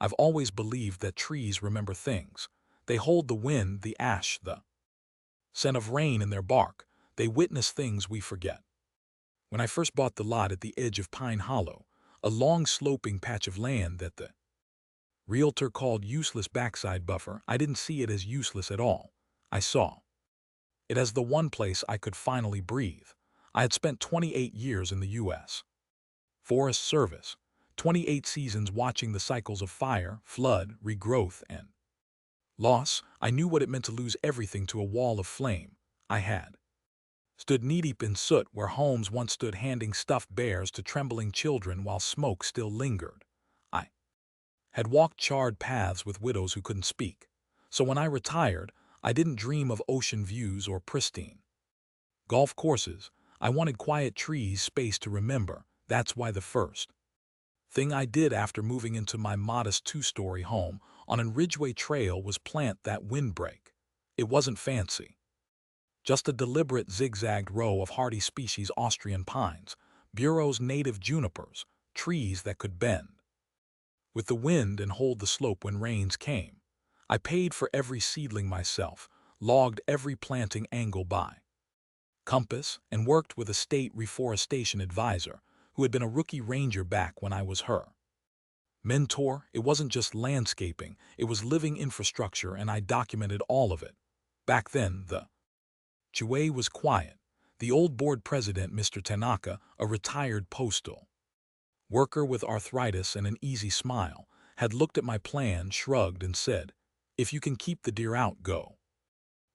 I've always believed that trees remember things. They hold the wind, the ash, the scent of rain in their bark. They witness things we forget. When I first bought the lot at the edge of Pine Hollow, a long sloping patch of land that the realtor called useless backside buffer, I didn't see it as useless at all. I saw it as the one place I could finally breathe. I had spent 28 years in the U.S. Forest Service, 28 seasons watching the cycles of fire, flood, regrowth, and loss. I knew what it meant to lose everything to a wall of flame. I had stood knee-deep in soot where homes once stood, handing stuffed bears to trembling children while smoke still lingered. I had walked charred paths with widows who couldn't speak. So when I retired, I didn't dream of ocean views or pristine golf courses. I wanted quiet trees, space to remember. That's why the first thing I did after moving into my modest two-story home on a Ridgeway trail was plant that windbreak. It wasn't fancy. Just a deliberate zigzagged row of hardy species Austrian pines, Bureau's native junipers, trees that could bend with the wind and hold the slope when rains came. I paid for every seedling myself, logged every planting angle by compass, and worked with a state reforestation advisor who had been a rookie ranger back when I was her mentor. It wasn't just landscaping, it was living infrastructure, and I documented all of it. Back then, the HOA was quiet. The old board president, Mr. Tanaka, a retired postal worker with arthritis and an easy smile, had looked at my plan, shrugged, and said, "If you can keep the deer out, go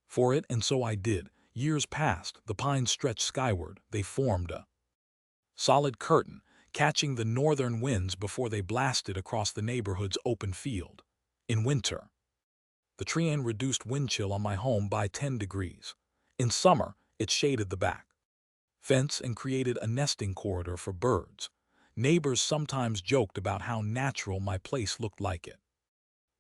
for it." And so I did. Years passed, the pines stretched skyward, they formed a solid curtain, catching the northern winds before they blasted across the neighborhood's open field. In winter, the tree reduced wind chill on my home by 10 degrees. In summer, it shaded the back fence and created a nesting corridor for birds. Neighbors sometimes joked about how natural my place looked, like it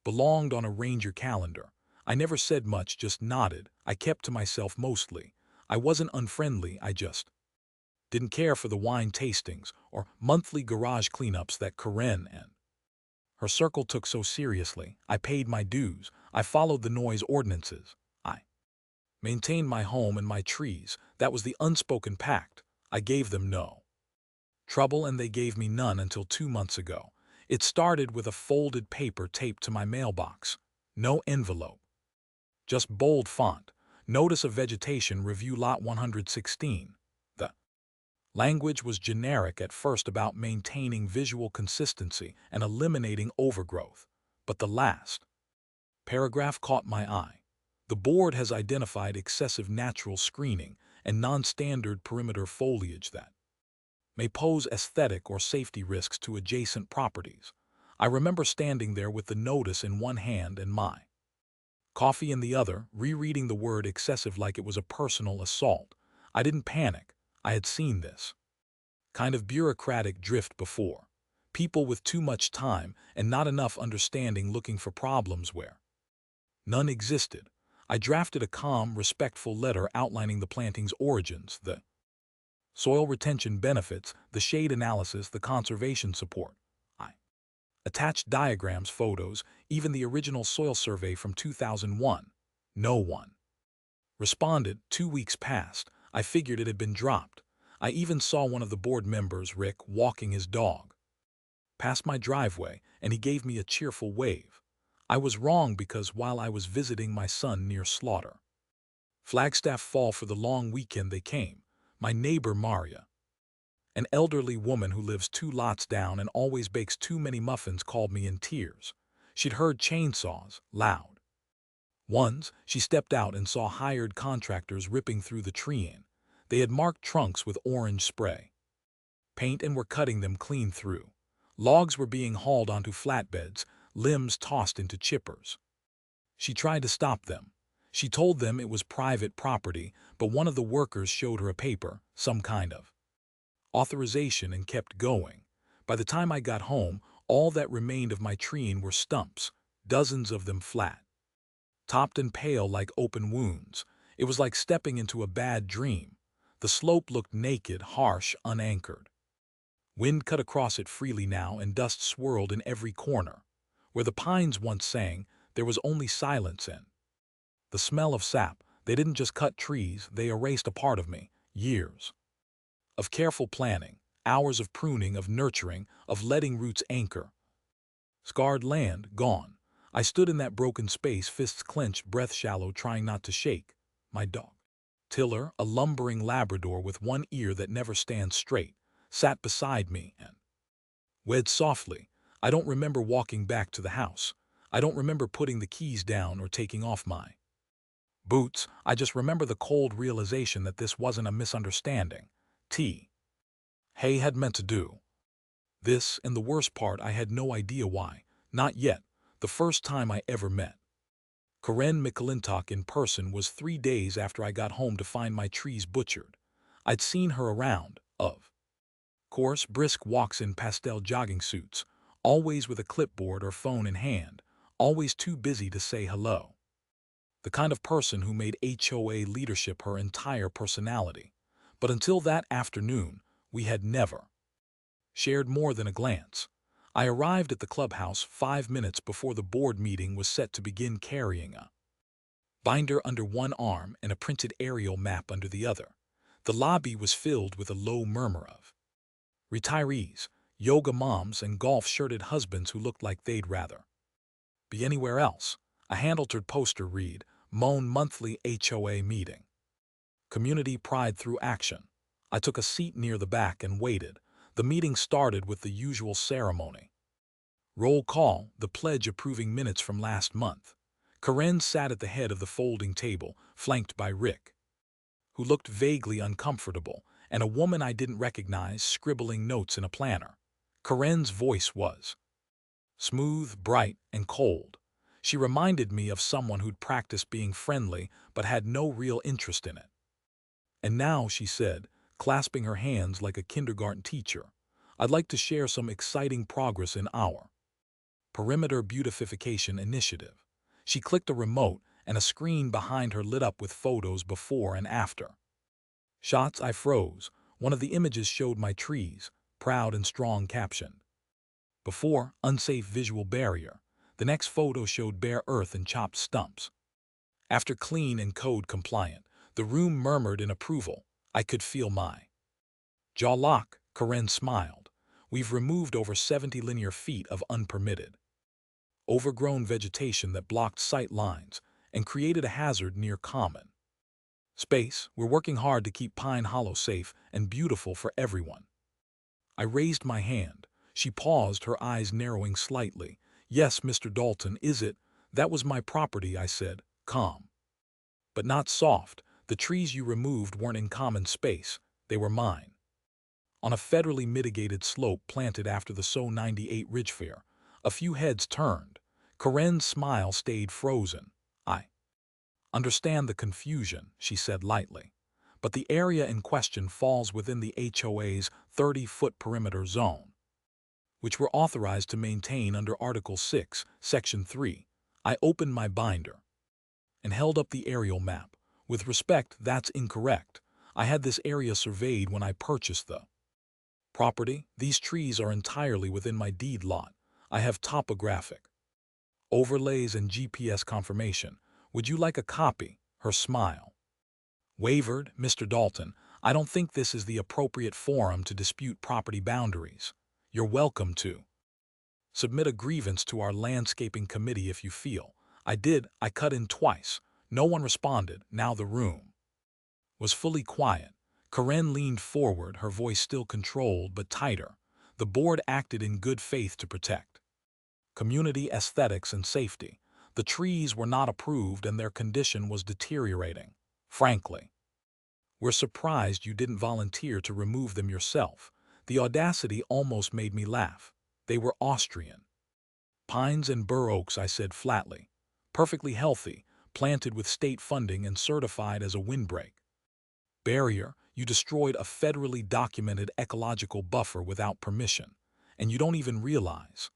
belonged on a ranger calendar. I never said much, just nodded. I kept to myself mostly. I wasn't unfriendly, I just didn't care for the wine tastings or monthly garage cleanups that Karen and her circle took so seriously. I paid my dues. I followed the noise ordinances. I maintained my home and my trees. That was the unspoken pact. I gave them no trouble, and they gave me none until 2 months ago. It started with a folded paper taped to my mailbox. No envelope. Just bold font. Notice of vegetation, review lot 116. The language was generic at first about maintaining visual consistency and eliminating overgrowth. But the last paragraph caught my eye. The board has identified excessive natural screening and non-standard perimeter foliage that may pose aesthetic or safety risks to adjacent properties. I remember standing there with the notice in one hand and my coffee in the other, rereading the word excessive like it was a personal assault. I didn't panic. I had seen this kind of bureaucratic drift before. People with too much time and not enough understanding looking for problems where none existed. I drafted a calm, respectful letter outlining the planting's origins, the soil retention benefits, the shade analysis, the conservation support. I attached diagrams, photos, even the original soil survey from 2001. No one responded. 2 weeks passed. I figured it had been dropped. I even saw one of the board members, Rick, walking his dog past my driveway, and he gave me a cheerful wave. I was wrong, because while I was visiting my son near Slaughter Flagstaff Fall for the long weekend, they came. My neighbor Maria, an elderly woman who lives 2 lots down and always bakes too many muffins, called me in tears. She'd heard chainsaws, loud ones. She stepped out and saw hired contractors ripping through the tree. They had marked trunks with orange spray paint and were cutting them clean through. Logs were being hauled onto flatbeds, limbs tossed into chippers. She tried to stop them. She told them it was private property, but one of the workers showed her a paper, some kind of authorization, and kept going. By the time I got home, all that remained of my tree were stumps, dozens of them flat, topped and pale like open wounds. It was like stepping into a bad dream. The slope looked naked, harsh, unanchored. Wind cut across it freely now, and dust swirled in every corner. Where the pines once sang, there was only silence in. The smell of sap, they didn't just cut trees, they erased a part of me, years of careful planning, hours of pruning, of nurturing, of letting roots anchor. Scarred land, gone. I stood in that broken space, fists clenched, breath shallow, trying not to shake. My dog, Tiller, a lumbering Labrador with one ear that never stands straight, sat beside me and wed softly. I don't remember walking back to the house. I don't remember putting the keys down or taking off my boots. I just remember the cold realization that this wasn't a misunderstanding. Hay had meant to do this, and the worst part, I had no idea why. Not yet. The first time I ever met Karen McClintock in person was 3 days after I got home to find my trees butchered. I'd seen her around, of course, brisk walks in pastel jogging suits, always with a clipboard or phone in hand, always too busy to say hello. The kind of person who made HOA leadership her entire personality. But until that afternoon, we had never shared more than a glance. I arrived at the clubhouse 5 minutes before the board meeting was set to begin, carrying a binder under one arm and a printed aerial map under the other. The lobby was filled with a low murmur of retirees, yoga moms, and golf-shirted husbands who looked like they'd rather be anywhere else. A hand-altered poster read, Moan Monthly HOA Meeting. Community Pride Through Action. I took a seat near the back and waited. The meeting started with the usual ceremony. Roll call, the pledge approving minutes from last month. Karen sat at the head of the folding table, flanked by Rick, who looked vaguely uncomfortable, and a woman I didn't recognize scribbling notes in a planner. Karen's voice was smooth, bright, and cold. She reminded me of someone who'd practiced being friendly but had no real interest in it. And now, she said, clasping her hands like a kindergarten teacher, I'd like to share some exciting progress in our perimeter beautification initiative. She clicked a remote, and a screen behind her lit up with photos before and after shots. I froze. One of the images showed my trees, proud and strong, captioned, "Before, unsafe visual barrier." The next photo showed bare earth and chopped stumps. After, clean and code compliant. The room murmured in approval. I could feel my jaw lock. Karen smiled. We've removed over 70 linear feet of unpermitted, overgrown vegetation that blocked sight lines and created a hazard near common space. We're working hard to keep Pine Hollow safe and beautiful for everyone. I raised my hand. She paused, her eyes narrowing slightly. Yes, Mr. Dalton, is it? That was my property, I said, calm, but not soft. The trees you removed weren't in common space. They were mine. On a federally mitigated slope planted after the So 98 Ridgefair. A few heads turned. Karen's smile stayed frozen. I understand the confusion, she said lightly, but the area in question falls within the HOA's 30-foot perimeter zone, which we're authorized to maintain under Article 6, Section 3. I opened my binder and held up the aerial map. With respect, that's incorrect. I had this area surveyed when I purchased the property. These trees are entirely within my deed lot. I have topographic overlays and GPS confirmation. Would you like a copy? Her smile wavered. Mr. Dalton, I don't think this is the appropriate forum to dispute property boundaries. You're welcome to submit a grievance to our landscaping committee if you feel. I did. I cut in twice. No one responded. Now the room was fully quiet. Karen leaned forward, her voice still controlled but tighter. The board acted in good faith to protect community aesthetics and safety. The trees were not approved and their condition was deteriorating. Frankly, we're surprised you didn't volunteer to remove them yourself. The audacity almost made me laugh. They were Austrian pines and bur oaks, I said flatly. Perfectly healthy, planted with state funding and certified as a windbreak barrier. You destroyed a federally documented ecological buffer without permission, and you don't even realize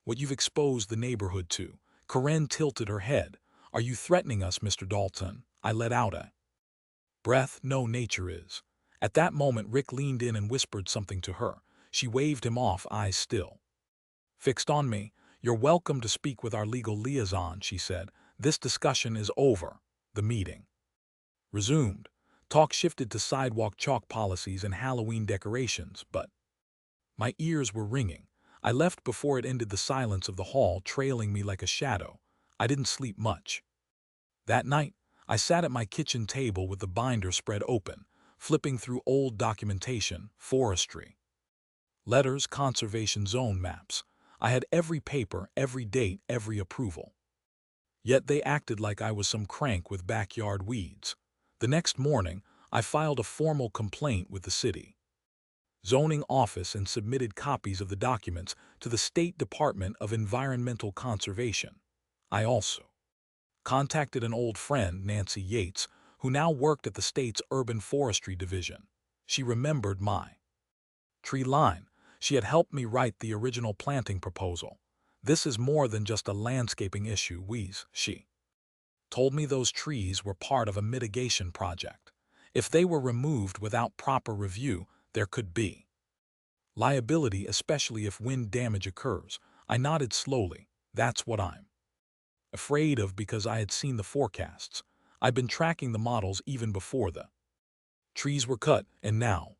what you've exposed the neighborhood to. Karen tilted her head. Are you threatening us, Mr. Dalton? I let out a breath. No, nature is. At that moment, Rick leaned in and whispered something to her. She waved him off, eyes still fixed on me. "You're welcome to speak with our legal liaison," she said. "This discussion is over." The meeting resumed. Talk shifted to sidewalk chalk policies and Halloween decorations, but my ears were ringing. I left before it ended the silence of the hall, trailing me like a shadow. I didn't sleep much. That night, I sat at my kitchen table with the binder spread open, flipping through old documentation, forestry, letters, conservation zone maps. I had every paper, every date, every approval. Yet they acted like I was some crank with backyard weeds. The next morning, I filed a formal complaint with the city zoning office and submitted copies of the documents to the State Department of Environmental Conservation. I also contacted an old friend, Nancy Yates, who now worked at the state's Urban Forestry Division. She remembered my tree line. She had helped me write the original planting proposal. "This is more than just a landscaping issue, she told me. Those trees were part of a mitigation project. If they were removed without proper review, there could be liability, especially if wind damage occurs." I nodded slowly. "That's what I'm afraid of," because I had seen the forecasts. I'd been tracking the models even before the trees were cut, and now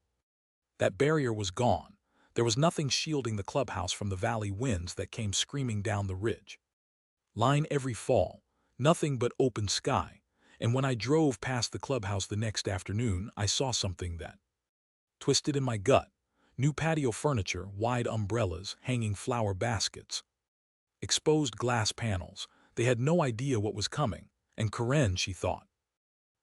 that barrier was gone. There was nothing shielding the clubhouse from the valley winds that came screaming down the ridge line every fall. Nothing but open sky. And when I drove past the clubhouse the next afternoon, I saw something that twisted in my gut. New patio furniture, wide umbrellas, hanging flower baskets, exposed glass panels. They had no idea what was coming. And Karen, she thought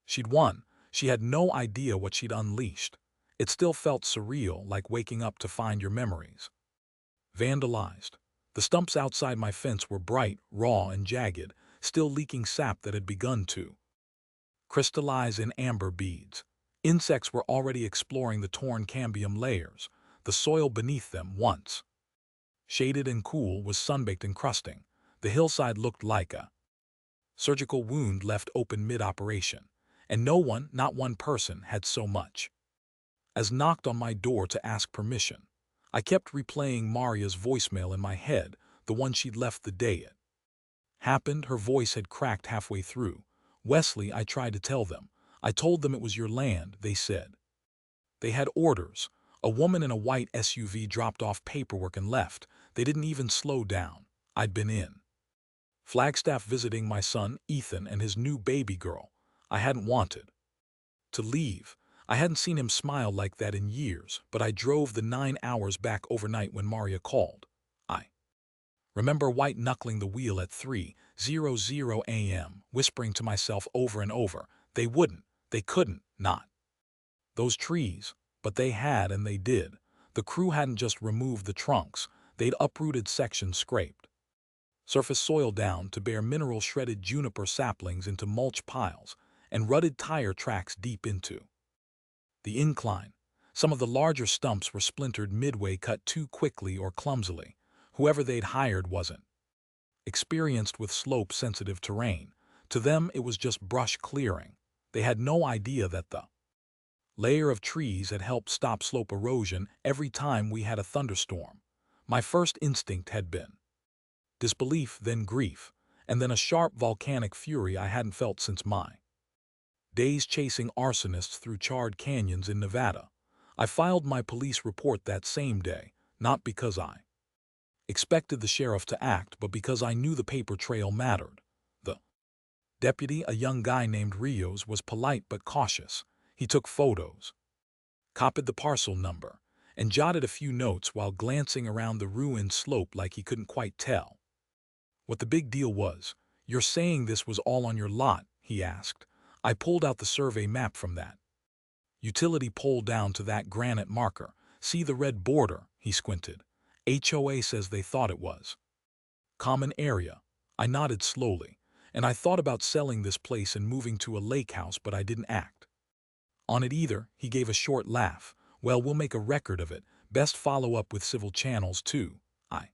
she'd won. She had no idea what she'd unleashed. It still felt surreal, like waking up to find your memories vandalized. The stumps outside my fence were bright, raw, and jagged, still leaking sap that had begun to crystallize in amber beads. Insects were already exploring the torn cambium layers. The soil beneath them, once shaded and cool, was sunbaked and crusting. The hillside looked like a surgical wound left open mid-operation. And no one, not one person, had so much as knocked on my door to ask permission. I kept replaying Maria's voicemail in my head, the one she'd left the day it happened. Her voice had cracked halfway through. "Wesley, I tried to tell them. I told them it was your land," they said. They had orders. A woman in a white SUV dropped off paperwork and left. They didn't even slow down. I'd been in Flagstaff visiting my son, Ethan, and his new baby girl. I hadn't wanted to leave. I hadn't seen him smile like that in years, but I drove the 9 hours back overnight when Maria called. I remember white-knuckling the wheel at 3:00 a.m., whispering to myself over and over, they wouldn't, they couldn't, not those trees. But they had, and they did. The crew hadn't just removed the trunks. They'd uprooted sections, scraped surface soil down to bare mineral, shredded juniper saplings into mulch piles, and rutted tire tracks deep into the incline. Some of the larger stumps were splintered midway, cut too quickly or clumsily. Whoever they'd hired wasn't experienced with slope-sensitive terrain. To them, it was just brush clearing. They had no idea that the layer of trees had helped stop slope erosion every time we had a thunderstorm. My first instinct had been disbelief, then grief, and then a sharp volcanic fury I hadn't felt since my days chasing arsonists through charred canyons in Nevada. I filed my police report that same day, not because I expected the sheriff to act, but because I knew the paper trail mattered. The deputy, a young guy named Rios, was polite but cautious. He took photos, copied the parcel number, and jotted a few notes while glancing around the ruined slope like he couldn't quite tell what the big deal was. "You're saying this was all on your lot?" he asked. I pulled out the survey map from that utility pole down to that granite marker. "See the red border?" He squinted. "HOA says they thought it was common area." I nodded slowly. "And I thought about selling this place and moving to a lake house, but I didn't act on it either." He gave a short laugh. "Well, we'll make a record of it. Best follow up with civil channels, too." I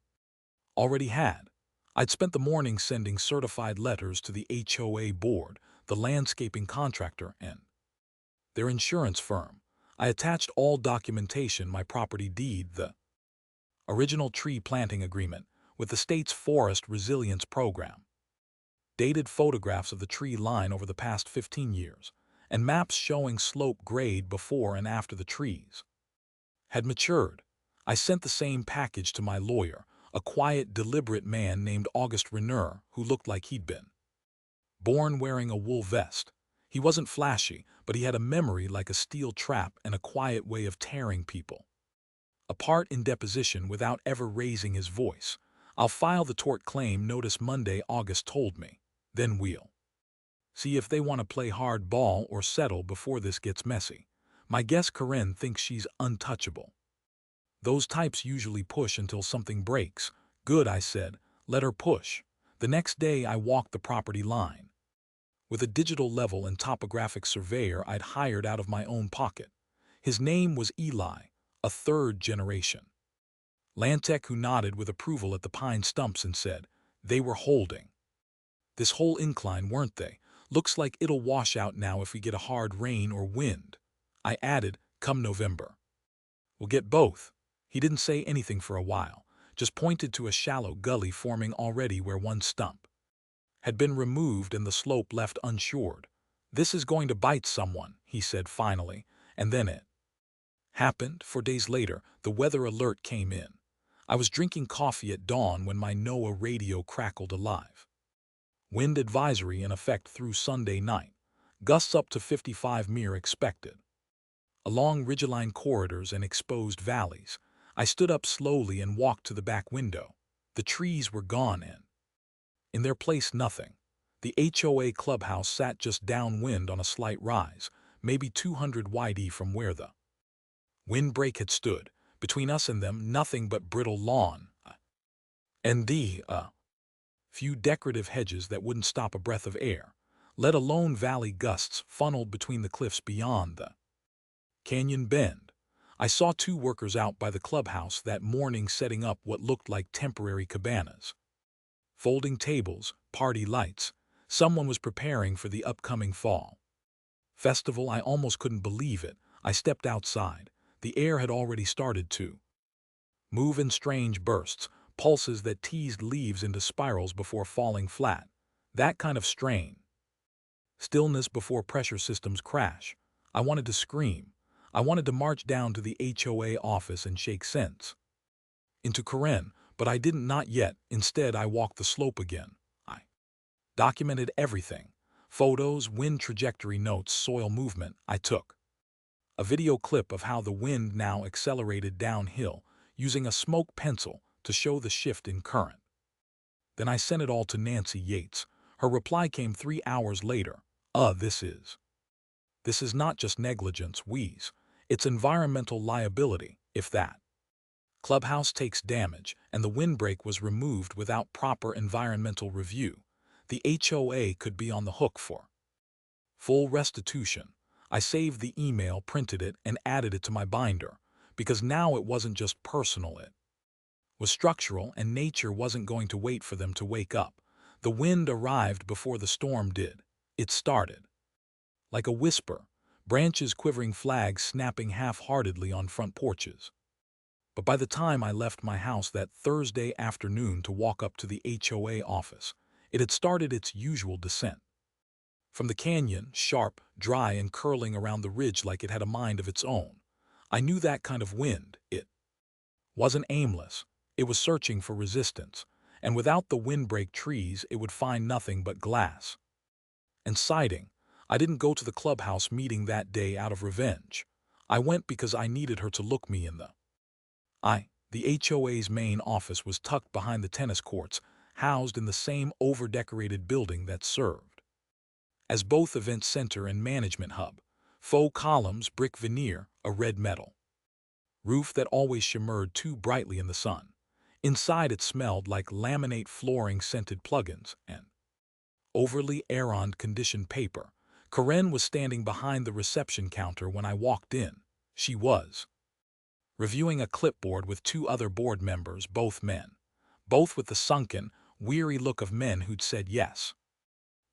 already had. I'd spent the morning sending certified letters to the HOA board, the landscaping contractor, and their insurance firm. I attached all documentation, my property deed, the original tree planting agreement, with the state's Forest Resilience Program. Dated photographs of the tree line over the past 15 years, and maps showing slope grade before and after the trees had matured. I sent the same package to my lawyer, a quiet, deliberate man named August Renner, who looked like he'd been born wearing a wool vest. He wasn't flashy, but he had a memory like a steel trap and a quiet way of tearing people apart in deposition without ever raising his voice. "I'll file the tort claim notice Monday," August told me. "Then we'll see if they want to play hard ball or settle before this gets messy. My guess Karen thinks she's untouchable. Those types usually push until something breaks." "Good," I said. "Let her push." The next day I walked the property line with a digital level and topographic surveyor I'd hired out of my own pocket. His name was Eli, a third generation Landtech who nodded with approval at the pine stumps and said, "They were holding this whole incline, weren't they? Looks like it'll wash out now if we get a hard rain or wind." I added, "Come November, we'll get both." He didn't say anything for a while, just pointed to a shallow gully forming already where one stump had been removed and the slope left unshored. "This is going to bite someone," he said finally, and then it happened. 4 days later, the weather alert came in. I was drinking coffee at dawn when my NOAA radio crackled alive. Wind advisory in effect through Sunday night. Gusts up to 55 mph expected. Along ridgeline corridors and exposed valleys, I stood up slowly and walked to the back window. The trees were gone and in their place nothing. The HOA clubhouse sat just downwind on a slight rise, maybe 200 yd from where the Windbreak had stood. Between us and them, nothing but brittle lawn, and the few decorative hedges that wouldn't stop a breath of air, let alone valley gusts funneled between the cliffs beyond the canyon bend. I saw 2 workers out by the clubhouse that morning setting up what looked like temporary cabanas. Folding tables, party lights. Someone was preparing for the upcoming fall festival. I almost couldn't believe it. I stepped outside. The air had already started to move in strange bursts, pulses that teased leaves into spirals before falling flat. That kind of strain. Stillness before pressure systems crash. I wanted to scream. I wanted to march down to the HOA office and shake sense into Karen, but I didn't, not yet. Instead, I walked the slope again. I documented everything. Photos, wind trajectory notes, soil movement. I took a video clip of how the wind now accelerated downhill, using a smoke pencil to show the shift in current. Then I sent it all to Nancy Yates. Her reply came 3 hours later. This is not just negligence, wheeze. It's environmental liability, if that clubhouse takes damage and the windbreak was removed without proper environmental review, the HOA could be on the hook for full restitution." I saved the email, printed it, and added it to my binder, because now it wasn't just personal, it was structural, and nature wasn't going to wait for them to wake up. The wind arrived before the storm did. It started like a whisper, branches quivering, flags snapping half-heartedly on front porches. But by the time I left my house that Thursday afternoon to walk up to the HOA office, it had started its usual descent. From the canyon, sharp, dry, and curling around the ridge like it had a mind of its own. I knew that kind of wind. It wasn't aimless. It was searching for resistance, and without the windbreak trees, it would find nothing but glass and siding. I didn't go to the clubhouse meeting that day out of revenge. I went because I needed her to look me in the eye. The HOA's main office was tucked behind the tennis courts, housed in the same over-decorated building that served as both event center and management hub. Faux columns, brick veneer, a red metal roof that always shimmered too brightly in the sun. Inside it smelled like laminate flooring, scented plugins, and overly aeron-conditioned paper. Karen was standing behind the reception counter when I walked in. She was reviewing a clipboard with 2 other board members, both men, both with the sunken, weary look of men who'd said yes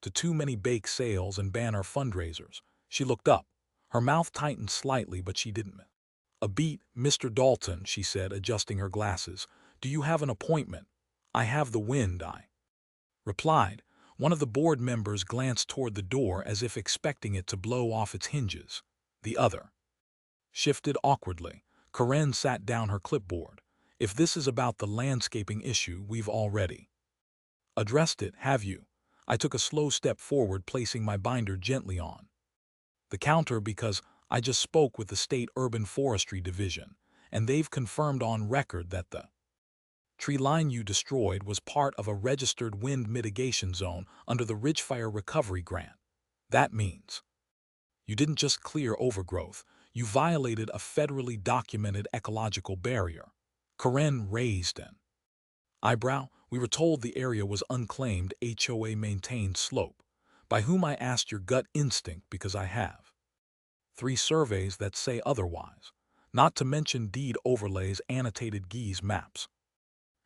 to too many bake sales and banner fundraisers. She looked up. Her mouth tightened slightly, but she didn't miss a beat. "Mr. Dalton," she said, adjusting her glasses, "do you have an appointment?" I have the wind, I replied. One of the board members glanced toward the door as if expecting it to blow off its hinges. The other shifted awkwardly. Karen sat down her clipboard. If this is about the landscaping issue, we've already addressed it, have you? I took a slow step forward, placing my binder gently on the counter because I just spoke with the State Urban Forestry Division, and they've confirmed on record that the tree line you destroyed was part of a registered wind mitigation zone under the Ridgefire Recovery Grant. That means you didn't just clear overgrowth, you violated a federally documented ecological barrier. Karen raised an eyebrow. We were told the area was unclaimed HOA maintained slope. By whom? I asked. Your gut instinct, because I have 3 surveys that say otherwise, not to mention deed overlays, annotated GIS maps,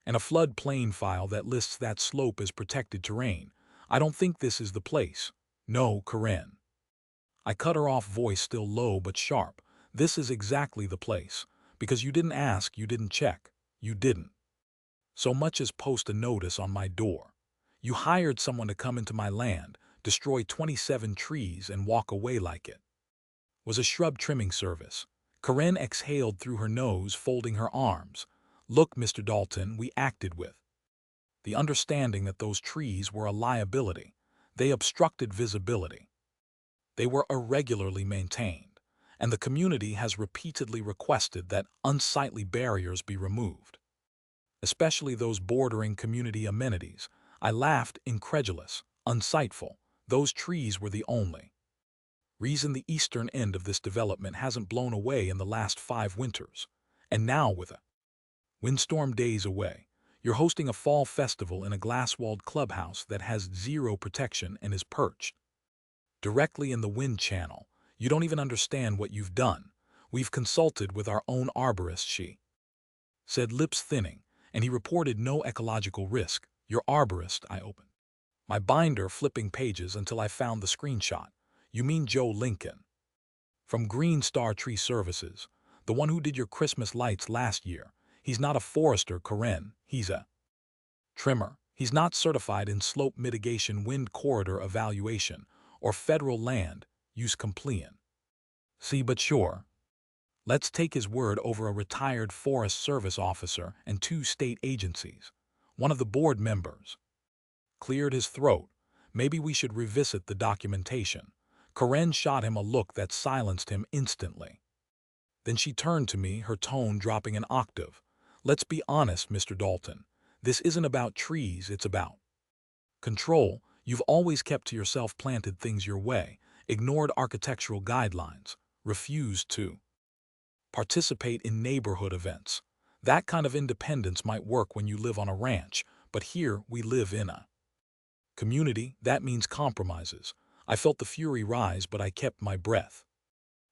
and a floodplain file that lists that slope as protected terrain. I don't think this is the place. No, Karen. I cut her off, voice still low but sharp. This is exactly the place. Because you didn't ask, you didn't check, you didn't so much as post a notice on my door. You hired someone to come into my land, destroy 27 trees, and walk away like it was a shrub trimming service. Karen exhaled through her nose, folding her arms. Look, Mr. Dalton, we acted with the understanding that those trees were a liability. They obstructed visibility. They were irregularly maintained, and the community has repeatedly requested that unsightly barriers be removed, especially those bordering community amenities. I laughed, incredulous. Unsightful. Those trees were the only reason the eastern end of this development hasn't blown away in the last 5 winters. And now, with a windstorm days away, you're hosting a fall festival in a glass-walled clubhouse that has 0 protection and is perched directly in the wind channel. You don't even understand what you've done. We've consulted with our own arborist, she said, lips thinning, and he reported no ecological risk. Your arborist? I opened my binder, flipping pages until I found the screenshot. You mean Joe Lincoln from Green Star Tree Services, the one who did your Christmas lights last year. He's not a forester, Karen. He's a trimmer. He's not certified in slope mitigation, wind corridor evaluation, or federal land use compliant. See, but sure. Let's take his word over a retired Forest Service officer and 2 state agencies. One of the board members cleared his throat. Maybe we should revisit the documentation. Karen shot him a look that silenced him instantly. Then she turned to me, her tone dropping an octave. Let's be honest, Mr. Dalton. This isn't about trees, it's about control. You've always kept to yourself, planted things your way, ignored architectural guidelines, refused to participate in neighborhood events. That kind of independence might work when you live on a ranch, but here we live in a community. That means compromises. I felt the fury rise, but I kept my breath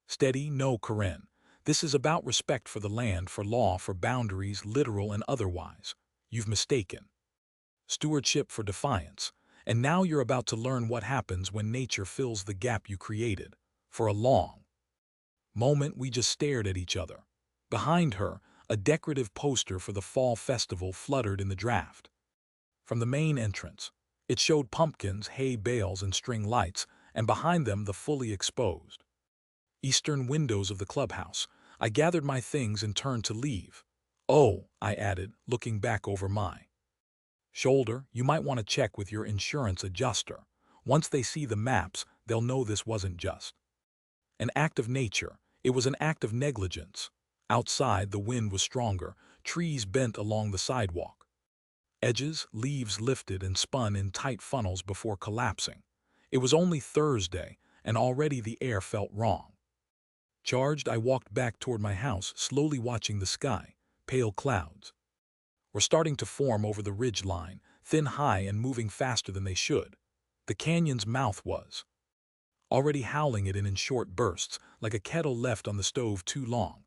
steady. No, Karen. This is about respect for the land, for law, for boundaries, literal and otherwise. You've mistaken stewardship for defiance, and now you're about to learn what happens when nature fills the gap you created. For a long moment, we just stared at each other. Behind her, a decorative poster for the fall festival fluttered in the draft. From the main entrance, it showed pumpkins, hay bales, and string lights, and behind them the fully exposed eastern windows of the clubhouse. I gathered my things and turned to leave. Oh, I added, looking back over my shoulder, you might want to check with your insurance adjuster. Once they see the maps, they'll know this wasn't just an act of nature, it was an act of negligence. Outside, the wind was stronger, trees bent along the sidewalk. Edges, leaves lifted and spun in tight funnels before collapsing. It was only Thursday, and already the air felt wrong. Charged, I walked back toward my house, slowly watching the sky. Pale clouds were starting to form over the ridge line, thin, high, and moving faster than they should. The canyon's mouth was already howling it in short bursts, like a kettle left on the stove too long.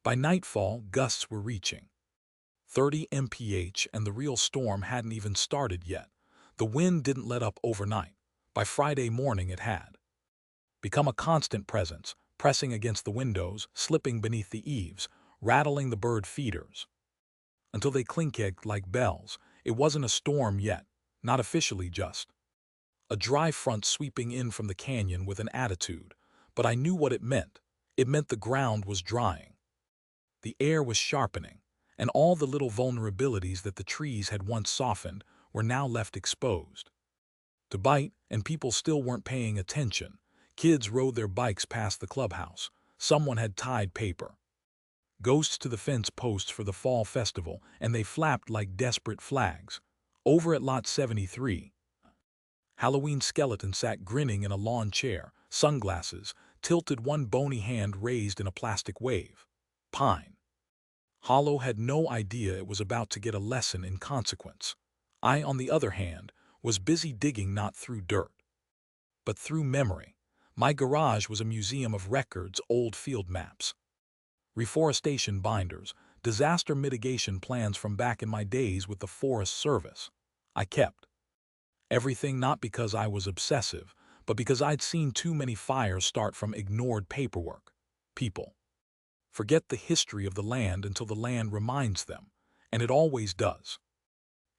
By nightfall, gusts were reaching 30 mph, and the real storm hadn't even started yet. The wind didn't let up overnight. By Friday morning, it had become a constant presence, pressing against the windows, slipping beneath the eaves, rattling the bird feeders until they clinked like bells. It wasn't a storm yet, not officially just a dry front sweeping in from the canyon with an attitude, but I knew what it meant. It meant the ground was drying. The air was sharpening, and all the little vulnerabilities that the trees had once softened were now left exposed to bite, and people still weren't paying attention. Kids rode their bikes past the clubhouse. Someone had tied paper ghosts to the fence posts for the fall festival, and they flapped like desperate flags. Over at Lot 73, Halloween skeleton sat grinning in a lawn chair, sunglasses, tilted, one bony hand raised in a plastic wave. Pine Hollow had no idea it was about to get a lesson in consequence. I, on the other hand, was busy digging not through dirt, but through memory. My garage was a museum of records, old field maps, reforestation binders, disaster mitigation plans from back in my days with the Forest Service. I kept everything, not because I was obsessive, but because I'd seen too many fires start from ignored paperwork. People forget the history of the land until the land reminds them, and it always does.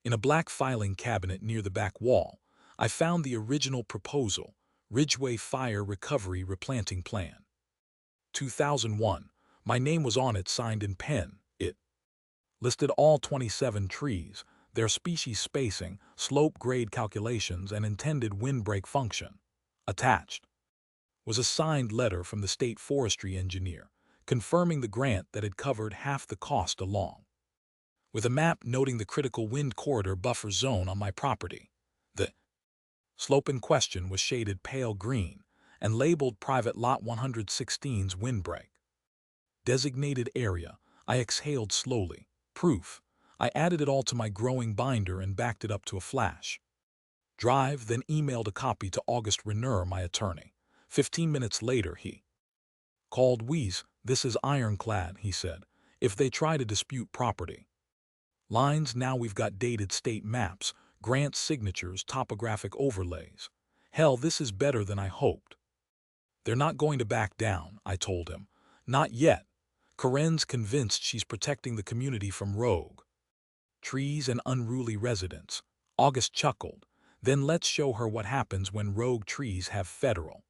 In a black filing cabinet near the back wall, I found the original proposal, Ridgeway Fire Recovery Replanting Plan. 2001. My name was on it, signed in pen. It listed all 27 trees, their species spacing, slope grade calculations, and intended windbreak function. Attached was a signed letter from the state forestry engineer, confirming the grant that had covered half the cost, along with a map noting the critical wind corridor buffer zone on my property. The slope in question was shaded pale green and labeled Private Lot 116's Windbreak designated area. I exhaled slowly. Proof. I added it all to my growing binder and backed it up to a flash drive, then emailed a copy to August Renner, my attorney. 15 minutes later, he called. "Wheeze, this is ironclad," he said. "If they try to dispute property lines, now we've got dated state maps, grant signatures, topographic overlays. Hell, this is better than I hoped." "They're not going to back down," I told him. "Not yet. Corinne's convinced she's protecting the community from rogue trees and unruly residents." August chuckled. "Then let's show her what happens when rogue trees have federal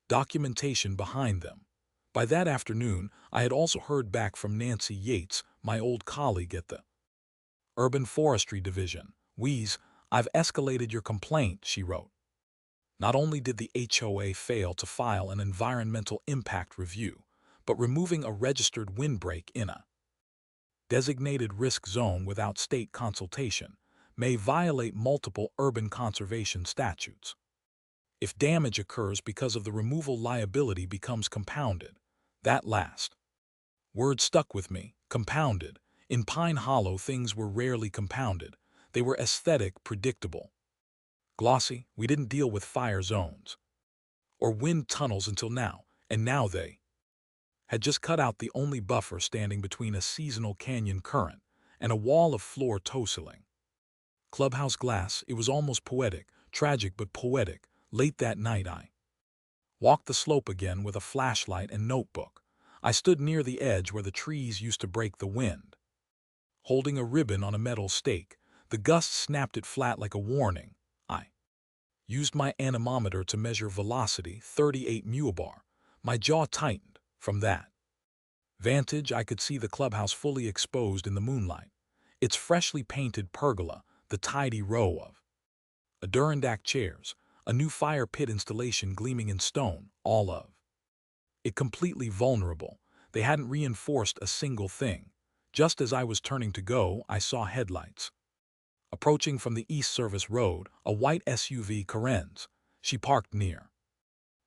documentation behind them." By that afternoon, I had also heard back from Nancy Yates, my old colleague at the Urban Forestry Division. "Wheeze, I've escalated your complaint," she wrote. Not only did the HOA fail to file an environmental impact review, but removing a registered windbreak in a designated risk zone without state consultation may violate multiple urban conservation statutes. If damage occurs because of the removal, liability becomes compounded. That last word stuck with me, compounded. In Pine Hollow, things were rarely compounded. They were aesthetic, predictable, glossy. We didn't deal with fire zones or wind tunnels until now, and now they had just cut out the only buffer standing between a seasonal canyon current and a wall of floor toseling. Clubhouse glass. It was almost poetic, tragic but poetic. Late that night, I walked the slope again with a flashlight and notebook. I stood near the edge where the trees used to break the wind, holding a ribbon on a metal stake. The gust snapped it flat like a warning. I used my anemometer to measure velocity, 38 µbar. My jaw tightened. From that vantage, I could see the clubhouse fully exposed in the moonlight. Its freshly painted pergola, the tidy row of Adirondack chairs, a new fire pit installation gleaming in stone, all of it completely vulnerable. They hadn't reinforced a single thing. Just as I was turning to go, I saw headlights approaching from the East Service Road, a white SUV Corinne's. She parked near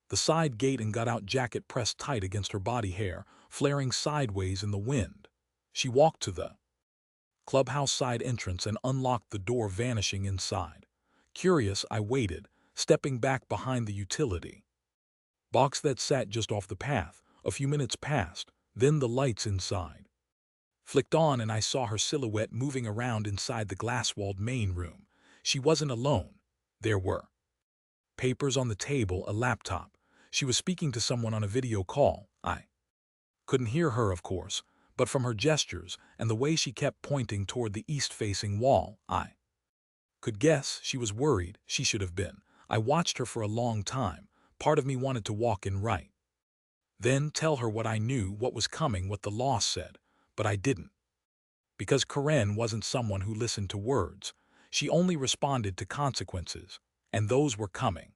the side gate and got out, jacket pressed tight against her body hair, flaring sideways in the wind. She walked to the clubhouse side entrance and unlocked the door, vanishing inside. Curious, I waited, stepping back behind the utility box that sat just off the path. A few minutes passed, then the lights inside flicked on and I saw her silhouette moving around inside the glass-walled main room. She wasn't alone. There were papers on the table, a laptop. She was speaking to someone on a video call. I couldn't hear her, of course, but from her gestures and the way she kept pointing toward the east-facing wall, I could guess she was worried. She should have been. I watched her for a long time. Part of me wanted to walk in right. Then tell her what I knew, what was coming, what the law said, but I didn't. Because Karen wasn't someone who listened to words. She only responded to consequences, and those were coming.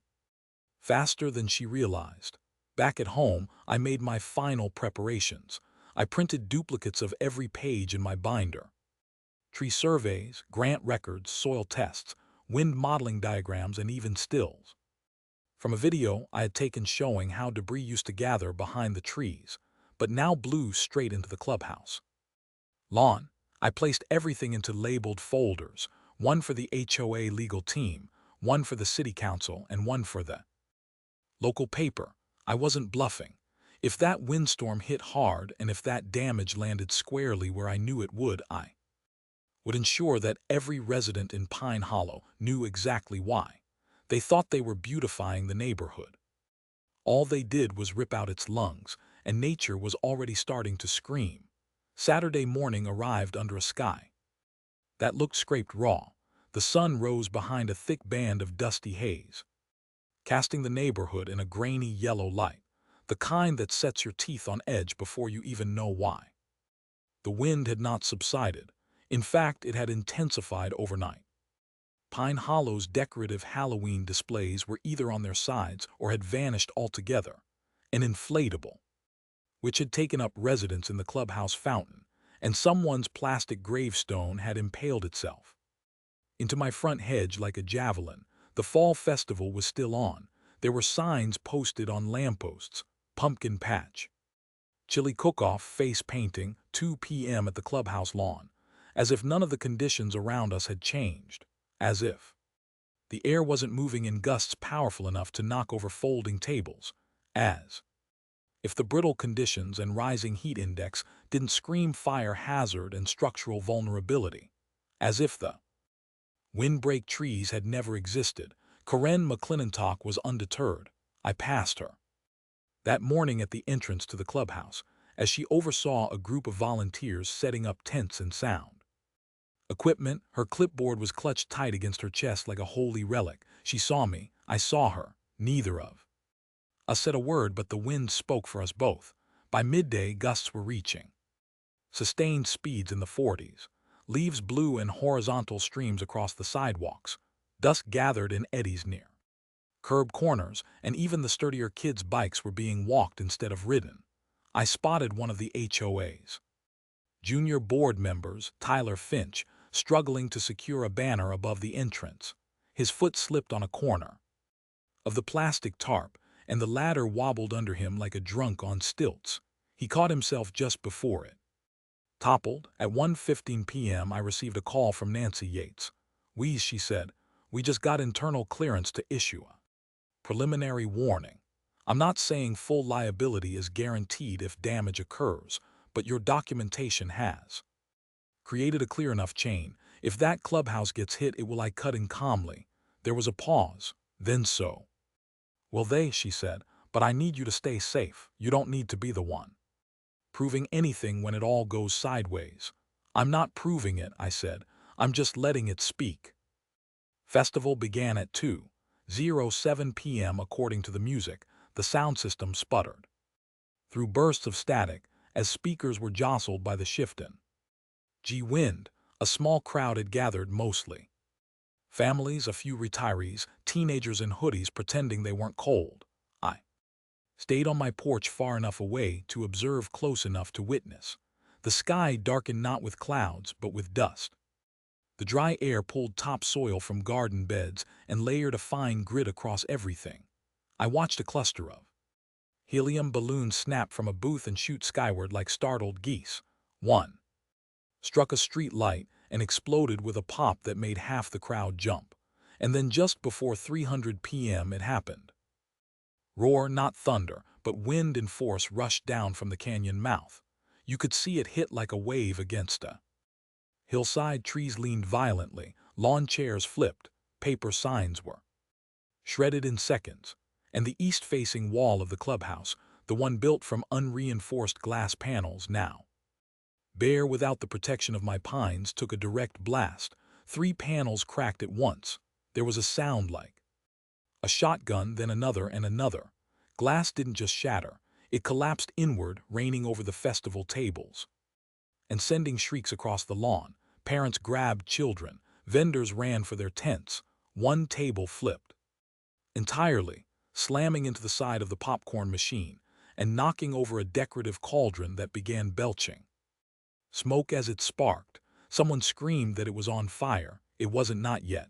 Faster than she realized. Back at home, I made my final preparations. I printed duplicates of every page in my binder. Tree surveys, grant records, soil tests, wind modeling diagrams, and even stills. From a video I had taken showing how debris used to gather behind the trees, but now blew straight into the clubhouse. Lawn. I placed everything into labeled folders, one for the HOA legal team, one for the city council, and one for the local paper. I wasn't bluffing. If that windstorm hit hard and if that damage landed squarely where I knew it would, I would ensure that every resident in Pine Hollow knew exactly why. They thought they were beautifying the neighborhood. All they did was rip out its lungs, and nature was already starting to scream. Saturday morning arrived under a sky that looked scraped raw. The sun rose behind a thick band of dusty haze, casting the neighborhood in a grainy yellow light, the kind that sets your teeth on edge before you even know why. The wind had not subsided. In fact, it had intensified overnight. Pine Hollow's decorative Halloween displays were either on their sides or had vanished altogether. An inflatable, which had taken up residence in the clubhouse fountain, and someone's plastic gravestone had impaled itself into my front hedge like a javelin. The fall festival was still on. There were signs posted on lampposts: pumpkin patch, chili cook-off, face painting, 2 p.m. at the clubhouse lawn, as if none of the conditions around us had changed, as if the air wasn't moving in gusts powerful enough to knock over folding tables, as if the brittle conditions and rising heat index didn't scream fire hazard and structural vulnerability, as if the windbreak trees had never existed. Karen McClintock was undeterred. I passed her that morning at the entrance to the clubhouse, as she oversaw a group of volunteers setting up tents and sound equipment. Her clipboard was clutched tight against her chest like a holy relic. She saw me. I saw her. Neither of us said a word, but the wind spoke for us both. By midday, gusts were reaching sustained speeds in the 40s. Leaves blew in horizontal streams across the sidewalks. Dust gathered in eddies near curb corners, and even the sturdier kids' bikes were being walked instead of ridden. I spotted one of the HOA's junior board members, Tyler Finch, struggling to secure a banner above the entrance. His foot slipped on a corner of the plastic tarp, and the ladder wobbled under him like a drunk on stilts. He caught himself just before it toppled. At 1:15 p.m. I received a call from Nancy Yates. "Wheeze," she said, "we just got internal clearance to issue a preliminary warning. I'm not saying full liability is guaranteed if damage occurs, but your documentation has created a clear enough chain. If that clubhouse gets hit, it will." I cut in calmly. There was a pause. Then so will they, she said, "but I need you to stay safe. You don't need to be the one proving anything when it all goes sideways." "I'm not proving it," I said. "I'm just letting it speak." Festival began at 2:07 p.m. According to the music, the sound system sputtered through bursts of static as speakers were jostled by the shifting wind. A small crowd had gathered, mostly families, a few retirees, teenagers in hoodies pretending they weren't cold. I stayed on my porch far enough away to observe, close enough to witness. The sky darkened not with clouds, but with dust. The dry air pulled topsoil from garden beds and layered a fine grid across everything. I watched a cluster of helium balloons snap from a booth and shoot skyward like startled geese. One struck a street light and exploded with a pop that made half the crowd jump. And then just before 3:00 p.m. it happened. Roar, not thunder, but wind in force rushed down from the canyon mouth. You could see it hit like a wave against a hillside. Trees leaned violently, lawn chairs flipped, paper signs were shredded in seconds, and the east-facing wall of the clubhouse, the one built from unreinforced glass panels, now Bare without the protection of my pines took a direct blast. 3 panels cracked at once. There was a sound like a shotgun, then another and another. Glass didn't just shatter. It collapsed inward, raining over the festival tables and sending shrieks across the lawn. Parents grabbed children. Vendors ran for their tents. One table flipped entirely, slamming into the side of the popcorn machine and knocking over a decorative cauldron that began belching smoke as it sparked. Someone screamed that it was on fire. It wasn't, not yet.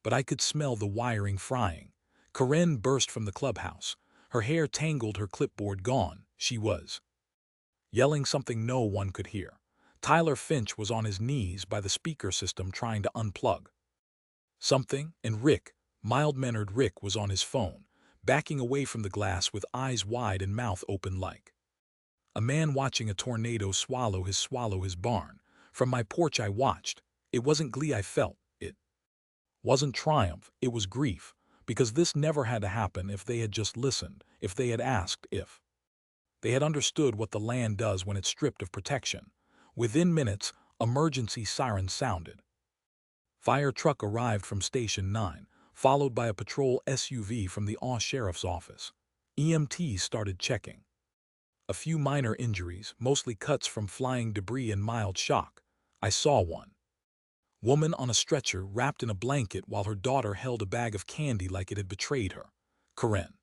But I could smell the wiring frying. Corinne burst from the clubhouse. Her hair tangled, her clipboard gone. She was yelling something no one could hear. Tyler Finch was on his knees by the speaker system trying to unplug something, and Rick, mild-mannered Rick, was on his phone, backing away from the glass with eyes wide and mouth open like a man watching a tornado swallow his barn. From my porch I watched. It wasn't glee I felt. It wasn't triumph. It was grief. Because this never had to happen if they had just listened, if they had asked, if they had understood what the land does when it's stripped of protection. Within minutes, emergency sirens sounded. Fire truck arrived from Station 9, followed by a patrol SUV from the HOA sheriff's office. EMTs started checking. A few minor injuries, mostly cuts from flying debris and mild shock. I saw one woman on a stretcher wrapped in a blanket while her daughter held a bag of candy like it had betrayed her. Corinne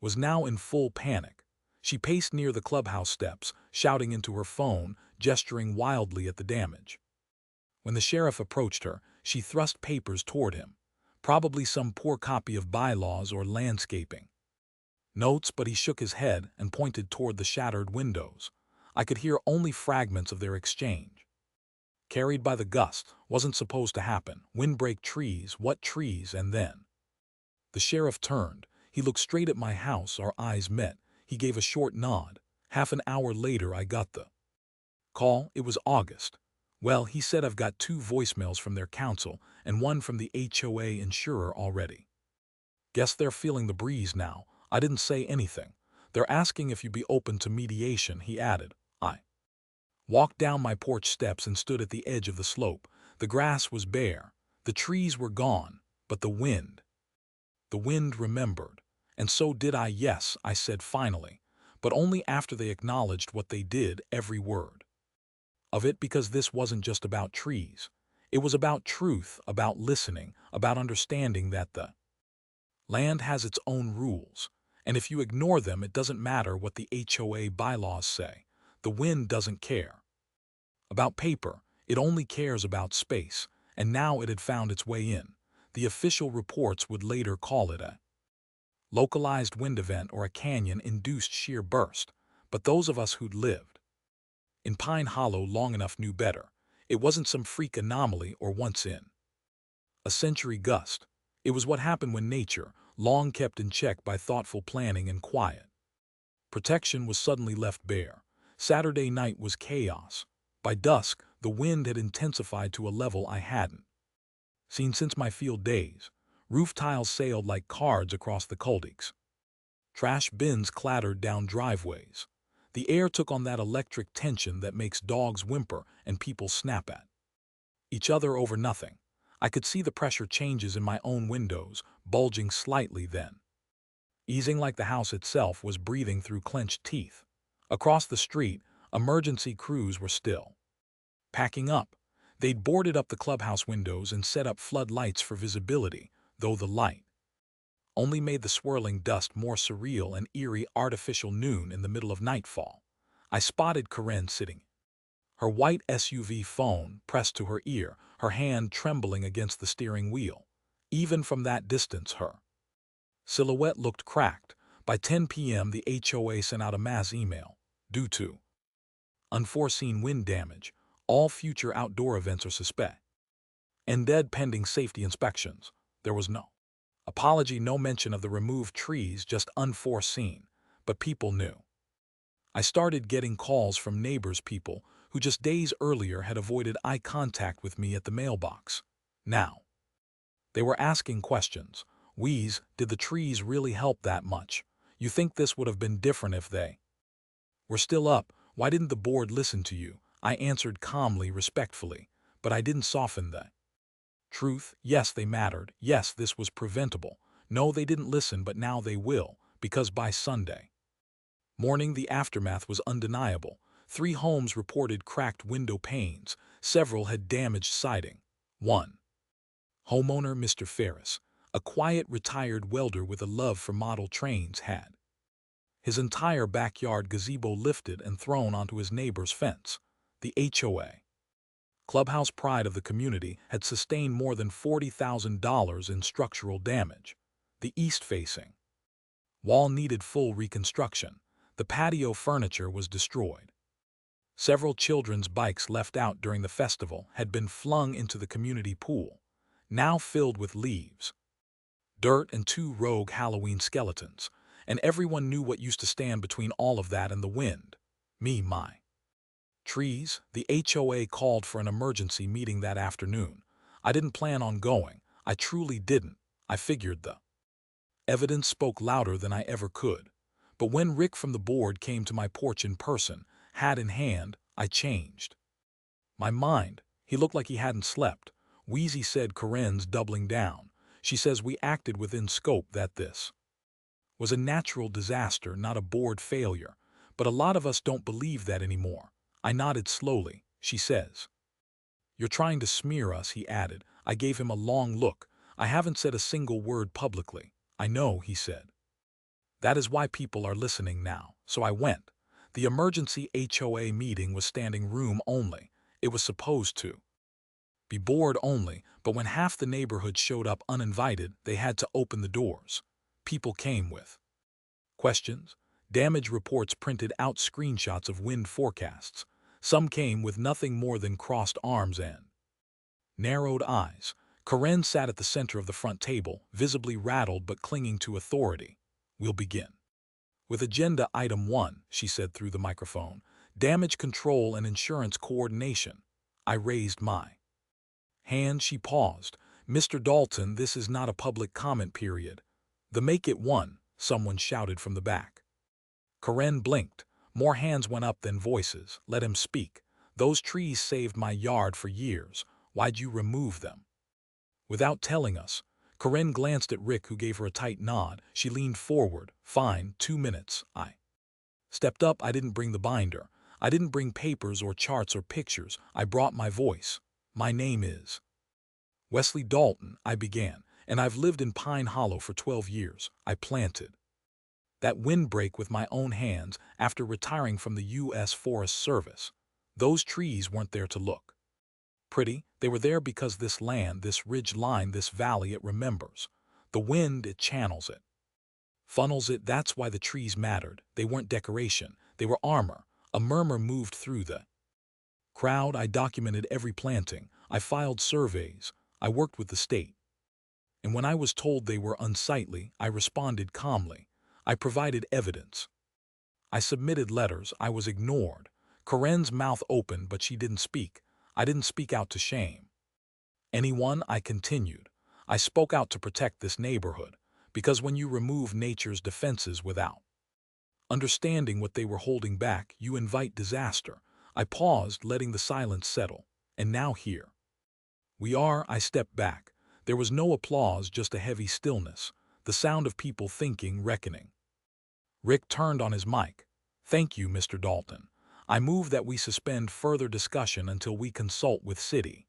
was now in full panic. She paced near the clubhouse steps, shouting into her phone, gesturing wildly at the damage. When the sheriff approached her, she thrust papers toward him, probably some poor copy of bylaws or landscaping notes, but he shook his head and pointed toward the shattered windows. I could hear only fragments of their exchange. Carried by the gust, wasn't supposed to happen. Windbreak trees, what trees? And then the sheriff turned. He looked straight at my house. Our eyes met. He gave a short nod. Half an hour later I got the call. It was August. Well, he said, I've got 2 voicemails from their counsel and 1 from the HOA insurer already. Guess they're feeling the breeze now. I didn't say anything. They're asking if you'd be open to mediation, he added. I walked down my porch steps and stood at the edge of the slope. The grass was bare. The trees were gone. But the wind remembered. And so did I. Yes, I said finally. But only after they acknowledged what they did, every word of it, because this wasn't just about trees. It was about truth, about listening, about understanding that the land has its own rules. And if you ignore them, it doesn't matter what the HOA bylaws say. The wind doesn't care about paper. It only cares about space. And now it had found its way in. The official reports would later call it a localized wind event or a canyon-induced shear burst. But those of us who'd lived in Pine Hollow long enough knew better. It wasn't some freak anomaly or once in a century gust. It was what happened when nature, long kept in check by thoughtful planning and quiet protection, was suddenly left bare. Saturday night was chaos. By dusk, the wind had intensified to a level I hadn't seen since my field days. Roof tiles sailed like cards across the cul-de-sacs. Trash bins clattered down driveways. The air took on that electric tension that makes dogs whimper and people snap at each other over nothing. I could see the pressure changes in my own windows, bulging slightly, then easing like the house itself was breathing through clenched teeth. Across the street, emergency crews were still packing up. They'd boarded up the clubhouse windows and set up floodlights for visibility, though the light only made the swirling dust more surreal, an eerie artificial noon in the middle of nightfall. I spotted Corinne sitting, her white SUV phone pressed to her ear, her hand trembling against the steering wheel. Even from that distance, her silhouette looked cracked. By 10 p.m., the HOA sent out a mass email. Due to unforeseen wind damage, all future outdoor events are suspended pending safety inspections. There was no apology, no mention of the removed trees, just unforeseen. But people knew. I started getting calls from neighbors, people who just days earlier had avoided eye contact with me at the mailbox. Now they were asking questions. Wheeze, did the trees really help that much? You think this would have been different if they were still up? Why didn't the board listen to you? I answered calmly, respectfully, but I didn't soften the truth. Yes, they mattered. Yes, this was preventable. No, they didn't listen, but now they will, because by Sunday morning the aftermath was undeniable. 3 homes reported cracked window panes. Several had damaged siding. One homeowner, Mr. Ferris, a quiet, retired welder with a love for model trains, had his entire backyard gazebo lifted and thrown onto his neighbor's fence. The HOA, Clubhouse pride of the community, had sustained more than $40,000 in structural damage. The east-facing wall needed full reconstruction. The patio furniture was destroyed. Several children's bikes left out during the festival had been flung into the community pool, now filled with leaves, dirt, and 2 rogue Halloween skeletons, and everyone knew what used to stand between all of that and the wind. Me, my trees. The HOA called for an emergency meeting that afternoon. I didn't plan on going. I truly didn't. I figured the evidence spoke louder than I ever could. But when Rick from the board came to my porch in person, hat in hand, I changed my mind. He looked like he hadn't slept. Wheezy said, "Corinne's doubling down. She says we acted within scope, that this was a natural disaster, not a board failure. But a lot of us don't believe that anymore." I nodded slowly. "She says you're trying to smear us," he added. I gave him a long look. "I haven't said a single word publicly." "I know," he said. "That is why people are listening now." So I went. The emergency HOA meeting was standing room only. It was supposed to be board only, but when half the neighborhood showed up uninvited, they had to open the doors. People came with questions, damage reports printed out, screenshots of wind forecasts. Some came with nothing more than crossed arms and narrowed eyes. Corinne sat at the center of the front table, visibly rattled but clinging to authority. "We'll begin with Agenda Item 1, she said through the microphone. "Damage control and insurance coordination." I raised my hand. She paused. "Mr. Dalton, this is not a public comment period." "The make it one," someone shouted from the back. Corinne blinked. More hands went up than voices. "Let him speak. Those trees saved my yard for years. Why'd you remove them without telling us?" Corinne glanced at Rick, who gave her a tight nod. She leaned forward. "Fine, 2 minutes." I stepped up. "I didn't bring the binder. I didn't bring papers or charts or pictures. I brought my voice. My name is Wesley Dalton," I began, "and I've lived in Pine Hollow for 12 years. I planted that windbreak with my own hands after retiring from the U.S. Forest Service. Those trees weren't there to look pretty. They were there because this land, this ridge line, this valley, it remembers. The wind, it channels it, funnels it. That's why the trees mattered. They weren't decoration. They were armor." A murmur moved through the crowd. "I documented every planting. I filed surveys. I worked with the state. And when I was told they were unsightly, I responded calmly. I provided evidence. I submitted letters. I was ignored." Corinne's mouth opened, but she didn't speak. I didn't speak out to shame anyone, I continued. I spoke out to protect this neighborhood, because when you remove nature's defenses without understanding what they were holding back, you invite disaster. I paused, letting the silence settle. "And now here we are." I stepped back. There was no applause, just a heavy stillness, the sound of people thinking, reckoning. Rick turned on his mic. "Thank you, Mr. Dalton. I move that we suspend further discussion until we consult with city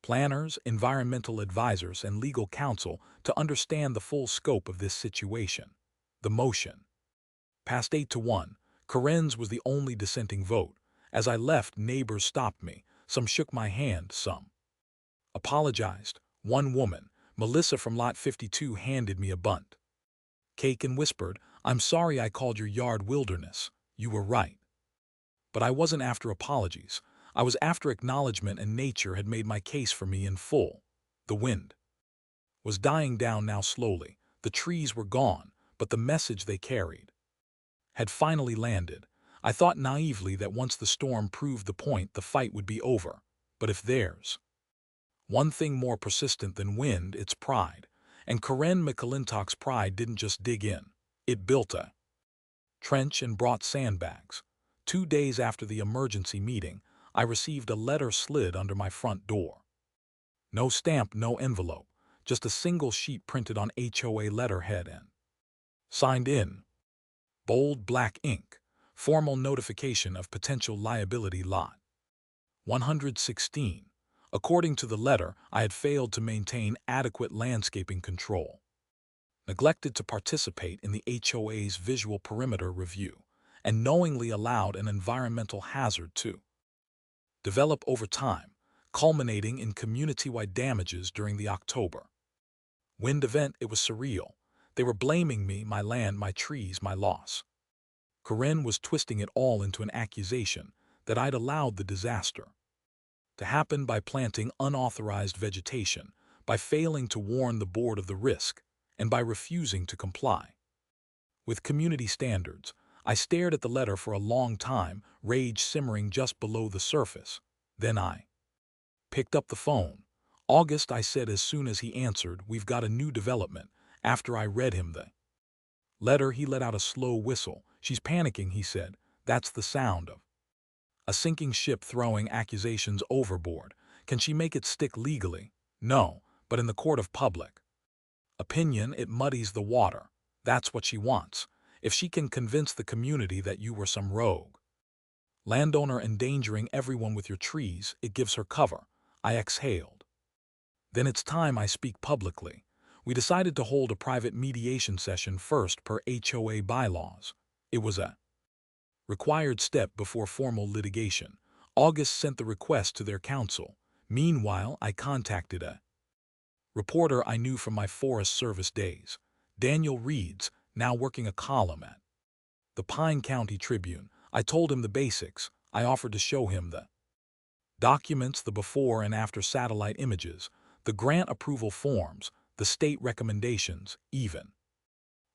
planners, environmental advisors, and legal counsel to understand the full scope of this situation." The motion passed 8-1. Corinne's was the only dissenting vote. As I left, neighbors stopped me. Some shook my hand, some apologized. One woman, Melissa from Lot 52, handed me a bunt cake and whispered, "I'm sorry I called your yard wilderness. You were right." But I wasn't after apologies. I was after acknowledgement, and nature had made my case for me in full. The wind was dying down now slowly. The trees were gone, but the message they carried had finally landed. I thought naively that once the storm proved the point, the fight would be over. But if there's one thing more persistent than wind, it's pride. And Corinne McClintock's pride didn't just dig in. It built a trench and brought sandbags. 2 days after the emergency meeting, I received a letter slid under my front door. No stamp, no envelope, just a single sheet printed on HOA letterhead and signed in bold black ink, formal notification of potential liability lot 116. According to the letter, I had failed to maintain adequate landscaping control, neglected to participate in the HOA's visual perimeter review, and knowingly allowed an environmental hazard to develop over time, culminating in community-wide damages during the October wind event. It was surreal. They were blaming me, my land, my trees, my loss. Corinne was twisting it all into an accusation that I'd allowed the disaster to happen by planting unauthorized vegetation, by failing to warn the board of the risk, and by refusing to comply with community standards. I stared at the letter for a long time, rage simmering just below the surface. Then I picked up the phone. August, I said as soon as he answered, we've got a new development. After I read him the letter, he let out a slow whistle. She's panicking, he said. That's the sound of a sinking ship throwing accusations overboard. Can she make it stick legally? No, but in the court of public opinion, it muddies the water. That's what she wants. If she can convince the community that you were some rogue landowner endangering everyone with your trees, it gives her cover. I exhaled. Then it's time I speak publicly. We decided to hold a private mediation session first per HOA bylaws. It was a required step before formal litigation. August sent the request to their counsel. Meanwhile, I contacted a reporter I knew from my Forest Service days, Daniel Reeds, now working a column at the Pine County Tribune. I told him the basics. I offered to show him the documents, the before and after satellite images, the grant approval forms, the state recommendations, even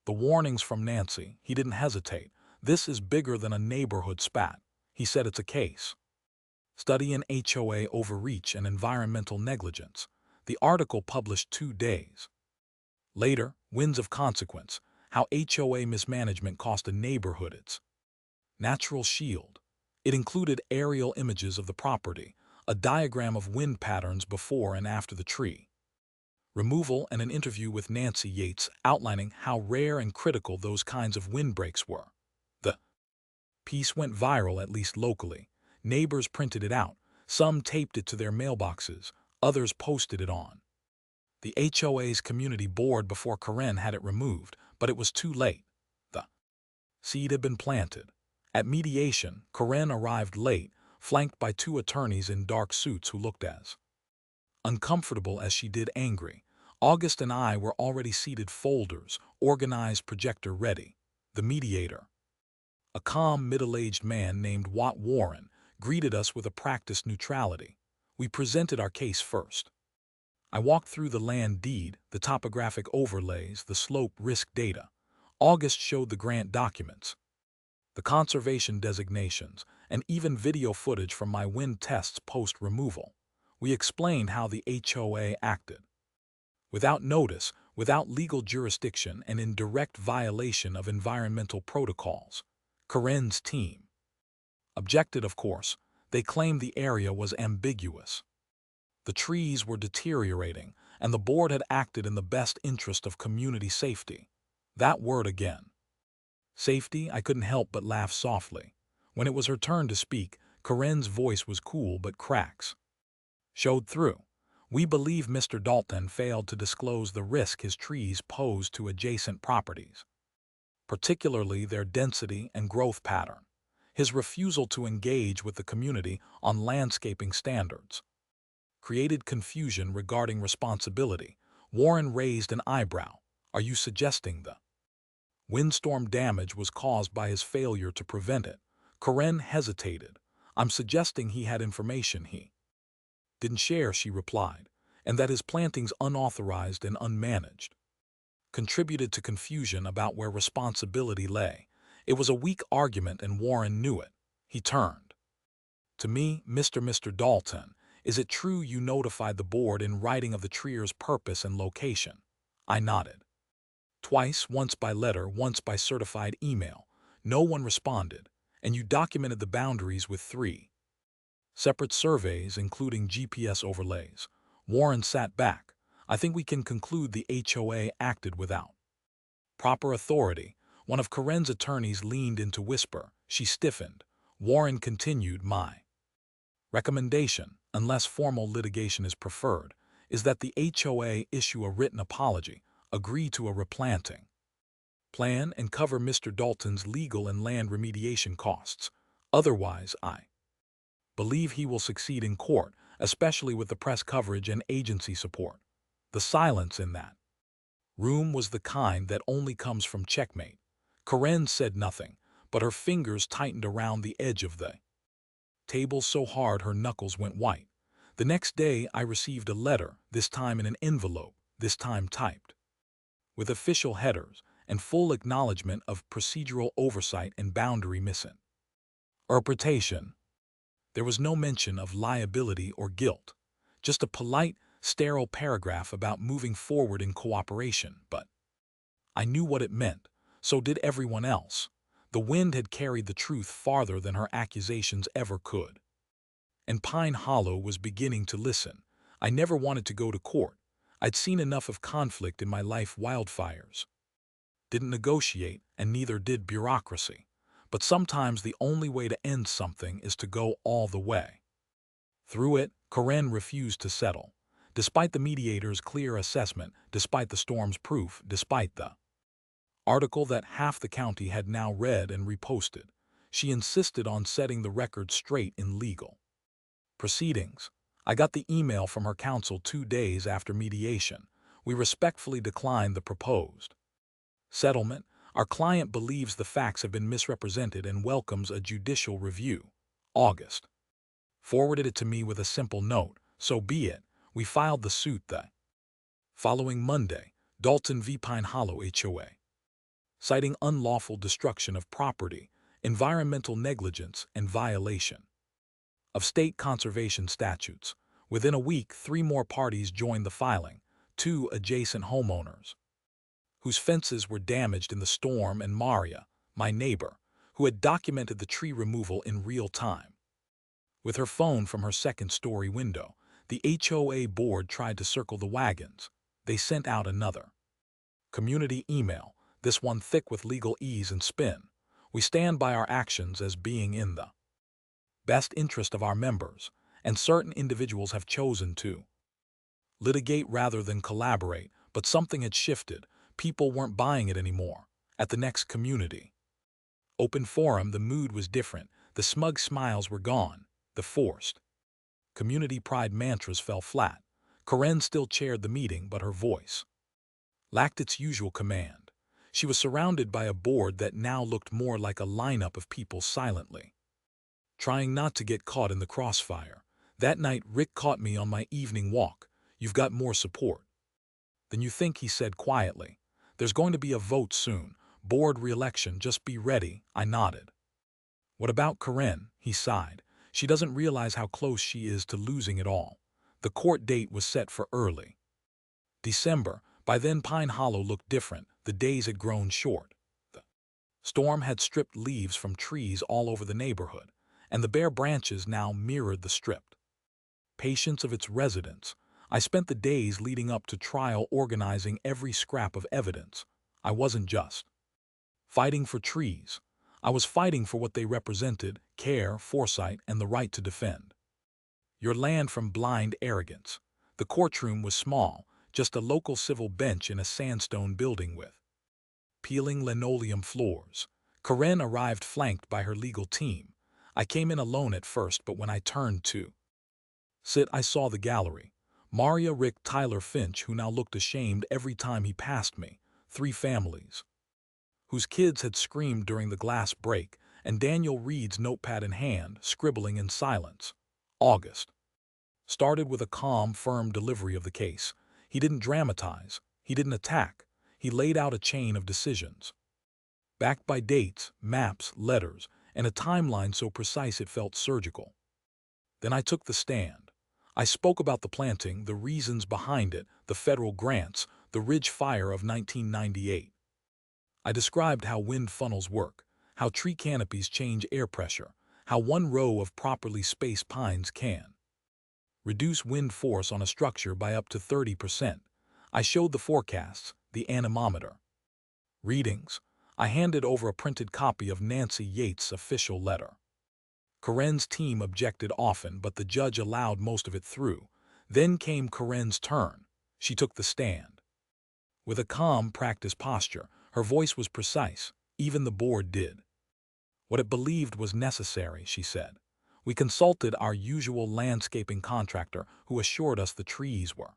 the warnings from Nancy. He didn't hesitate. This is bigger than a neighborhood spat. He said it's a case study in HOA overreach and environmental negligence. The article published 2 days later, Winds of Consequence, how HOA mismanagement cost a neighborhood its natural shield. It included aerial images of the property, a diagram of wind patterns before and after the tree removal, and an interview with Nancy Yates outlining how rare and critical those kinds of windbreaks were. The piece went viral, at least locally. Neighbors printed it out. Some taped it to their mailboxes. Others posted it on the HOA's community board before Corinne had it removed, but it was too late. The seed had been planted. At mediation, Corinne arrived late, flanked by 2 attorneys in dark suits who looked as uncomfortable as she did angry. August and I were already seated, folders, organized, projector ready. The mediator, a calm, middle-aged man named Watt Warren, greeted us with a practiced neutrality. We presented our case first. I walked through the land deed, the topographic overlays, the slope risk data. August showed the grant documents, the conservation designations, and even video footage from my wind tests post-removal. We explained how the HOA acted without notice, without legal jurisdiction, and in direct violation of environmental protocols. Corinne's team objected, of course. They claimed the area was ambiguous. The trees were deteriorating, and the board had acted in the best interest of community safety. That word again. Safety. I couldn't help but laugh softly. When it was her turn to speak, Corinne's voice was cool, but cracks showed through. We believe Mr. Dalton failed to disclose the risk his trees posed to adjacent properties, particularly their density and growth pattern. His refusal to engage with the community on landscaping standards created confusion regarding responsibility. Warren raised an eyebrow. Are you suggesting the windstorm damage was caused by his failure to prevent it? Corinne hesitated. I'm suggesting he had information he didn't share, she replied, and that his plantings, unauthorized and unmanaged, contributed to confusion about where responsibility lay. It was a weak argument, and Warren knew it. He turned to me. Mr. Dalton, is it true you notified the board in writing of the tree's purpose and location? I nodded. Twice, once by letter, once by certified email. No one responded. And you documented the boundaries with 3 Separate surveys, including GPS overlays. Warren sat back. I think we can conclude the HOA acted without proper authority. One of Karen's attorneys leaned in to whisper. She stiffened. Warren continued, my recommendation, unless formal litigation is preferred, is that the HOA issue a written apology, agree to a replanting plan, and cover Mr. Dalton's legal and land remediation costs. Otherwise, I believe he will succeed in court, especially with the press coverage and agency support. The silence in that room was the kind that only comes from checkmate. Karen said nothing, but her fingers tightened around the edge of the table so hard her knuckles went white. The next day I received a letter, this time in an envelope, this time typed, with official headers and full acknowledgement of procedural oversight and boundary misinterpretation. There was no mention of liability or guilt, just a polite, sterile paragraph about moving forward in cooperation, but I knew what it meant, so did everyone else. The wind had carried the truth farther than her accusations ever could. And Pine Hollow was beginning to listen. I never wanted to go to court. I'd seen enough of conflict in my life. Wildfires didn't negotiate, and neither did bureaucracy. But sometimes the only way to end something is to go all the way through it. Karen refused to settle. Despite the mediator's clear assessment, despite the storm's proof, despite the article that half the county had now read and reposted, she insisted on setting the record straight in legal proceedings. I got the email from her counsel 2 days after mediation. We respectfully declined the proposed settlement. Our client believes the facts have been misrepresented and welcomes a judicial review. August forwarded it to me with a simple note. So be it. We filed the suit the following Monday. Dalton v. Pine Hollow HOA. Citing unlawful destruction of property, environmental negligence, and violation of state conservation statutes. Within a week, 3 more parties joined the filing, 2 adjacent homeowners whose fences were damaged in the storm, and Maria, my neighbor, who had documented the tree removal in real time. With her phone from her second-story window, the HOA board tried to circle the wagons. They sent out another community email, this one thick with legal ease and spin. We stand by our actions as being in the best interest of our members, and certain individuals have chosen to litigate rather than collaborate, but something had shifted. People weren't buying it anymore. At the next community open forum, the mood was different. The smug smiles were gone. The forced community pride mantras fell flat. Karen still chaired the meeting, but her voice lacked its usual command. She was surrounded by a board that now looked more like a lineup of people silently trying not to get caught in the crossfire. That night, Rick caught me on my evening walk. You've got more support than you think, he said quietly. There's going to be a vote soon. Board re-election, just be ready. I nodded. What about Karen? He sighed. She doesn't realize how close she is to losing it all. The court date was set for early December. By then, Pine Hollow looked different. The days had grown short. The storm had stripped leaves from trees all over the neighborhood, and the bare branches now mirrored the stripped patience of its residents. I spent the days leading up to trial organizing every scrap of evidence. I wasn't just fighting for trees. I was fighting for what they represented: care, foresight, and the right to defend your land from blind arrogance. The courtroom was small, just a local civil bench in a sandstone building with peeling linoleum floors. Karen arrived flanked by her legal team. I came in alone at first, but when I turned to sit, I saw the gallery. Maria, Rick, Tyler, Finch, who now looked ashamed every time he passed me. 3 families whose kids had screamed during the glass break, and Daniel Reed's notepad in hand, scribbling in silence. August started with a calm, firm delivery of the case. He didn't dramatize. He didn't attack. He laid out a chain of decisions, backed by dates, maps, letters, and a timeline so precise it felt surgical. Then I took the stand. I spoke about the planting, the reasons behind it, the federal grants, the Ridge Fire of 1998. I described how wind funnels work, how tree canopies change air pressure, how one row of properly spaced pines can reduce wind force on a structure by up to 30%. I showed the forecasts, the anemometer readings. I handed over a printed copy of Nancy Yates' official letter. Corinne's team objected often, but the judge allowed most of it through. Then came Corinne's turn. She took the stand. With a calm, practiced posture, her voice was precise. Even the board did what it believed was necessary, she said. We consulted our usual landscaping contractor, who assured us the trees were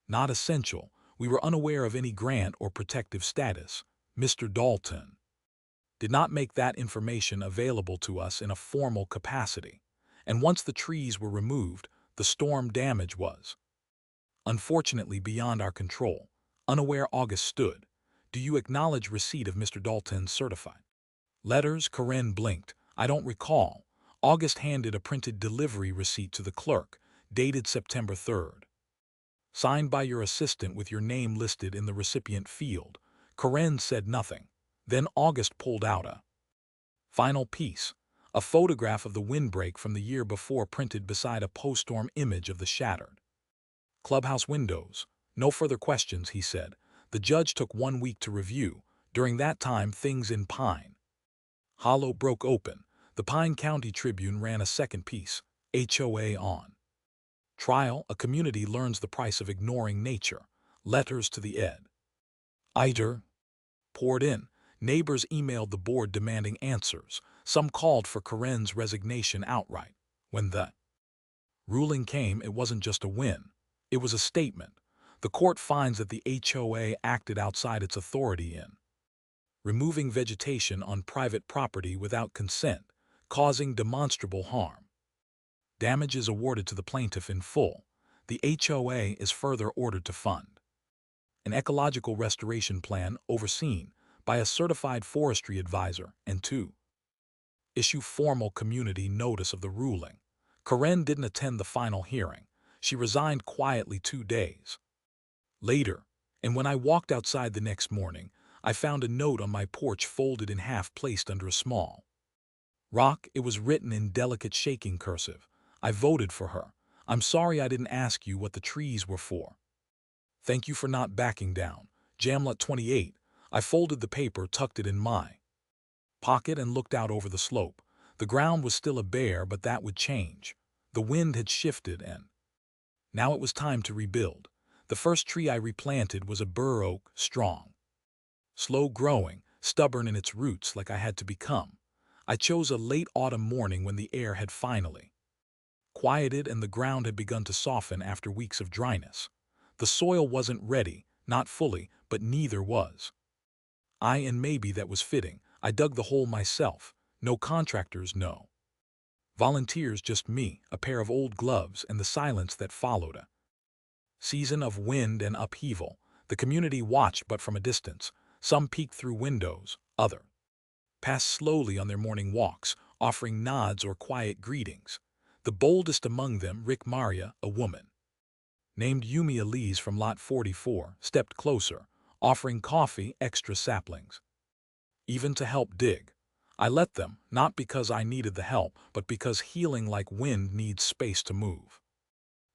not essential. We were unaware of any grant or protective status. Mr. Dalton did not make that information available to us in a formal capacity. And once the trees were removed, the storm damage was unfortunately beyond our control. Unaware, August stood. Do you acknowledge receipt of Mr. Dalton's certified letters? Corinne blinked. I don't recall. August handed a printed delivery receipt to the clerk, dated September 3rd. Signed by your assistant with your name listed in the recipient field. Corinne said nothing. Then August pulled out a final piece, a photograph of the windbreak from the year before printed beside a post-storm image of the shattered clubhouse windows. No further questions, he said. The judge took 1 week to review. During that time, things in Pine Hollow broke open. The Pine County Tribune ran a second piece, HOA on trial. A community learns the price of ignoring nature. Letters to the editor poured in. Neighbors emailed the board demanding answers. Some called for Corinne's resignation outright. When the ruling came, it wasn't just a win. It was a statement. The court finds that the HOA acted outside its authority in removing vegetation on private property without consent, causing demonstrable harm. Damage is awarded to the plaintiff in full. The HOA is further ordered to fund an ecological restoration plan overseen by a certified forestry advisor and to issue formal community notice of the ruling. Corinne didn't attend the final hearing. She resigned quietly 2 days later, and when I walked outside the next morning, I found a note on my porch folded in half, placed under a small rock. It was written in delicate shaking cursive. I voted for her. I'm sorry I didn't ask you what the trees were for. Thank you for not backing down. Jamlet 28. I folded the paper, tucked it in my pocket, and looked out over the slope. The ground was still a bare, but that would change. The wind had shifted, and now it was time to rebuild. The first tree I replanted was a bur oak, strong, slow-growing, stubborn in its roots, like I had to become. I chose a late autumn morning when the air had finally quieted and the ground had begun to soften after weeks of dryness. The soil wasn't ready, not fully, but neither was I, and maybe that was fitting. I dug the hole myself. No contractors, no volunteers, just me, a pair of old gloves, and the silence that followed a season of wind and upheaval. The community watched, but from a distance. Some peeked through windows, others passed slowly on their morning walks, offering nods or quiet greetings. The boldest among them, Rick Maria, a woman named Yumi Elise from Lot 44, stepped closer, offering coffee, extra saplings, even to help dig. I let them, not because I needed the help, but because healing like wind needs space to move.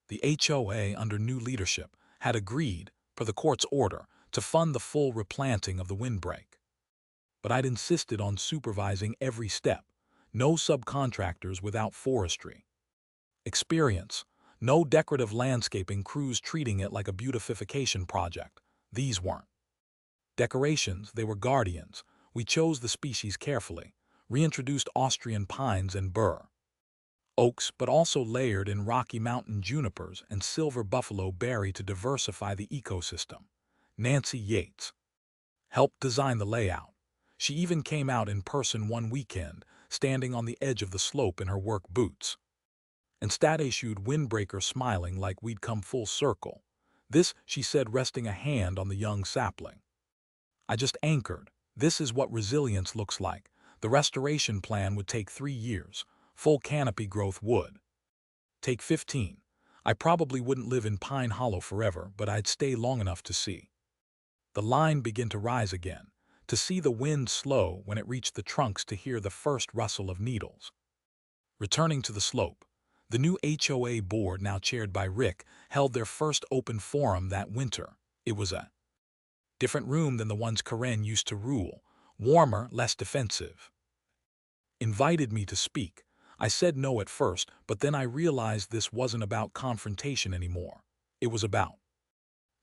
The HOA, under new leadership, had agreed, per the court's order, to fund the full replanting of the windbreak. But I'd insisted on supervising every step. No subcontractors without forestry experience. No decorative landscaping crews treating it like a beautification project. These weren't decorations, they were guardians. We chose the species carefully, reintroduced Austrian pines and bur oaks, but also layered in Rocky Mountain junipers and silver buffalo berry to diversify the ecosystem. Nancy Yates helped design the layout. She even came out in person one weekend, standing on the edge of the slope in her work boots. And Stat issued windbreaker, smiling like we'd come full circle. This, she said, resting a hand on the young sapling. I just anchored. This is what resilience looks like. The restoration plan would take 3 years. Full canopy growth would take 15. I probably wouldn't live in Pine Hollow forever, but I'd stay long enough to see the line begin to rise again, to see the wind slow when it reached the trunks, to hear the first rustle of needles. Returning to the slope, the new HOA board, now chaired by Rick, held their first open forum that winter. It was a different room than the ones Karen used to rule, warmer, less defensive. Invited me to speak. I said no at first, but then I realized this wasn't about confrontation anymore. It was about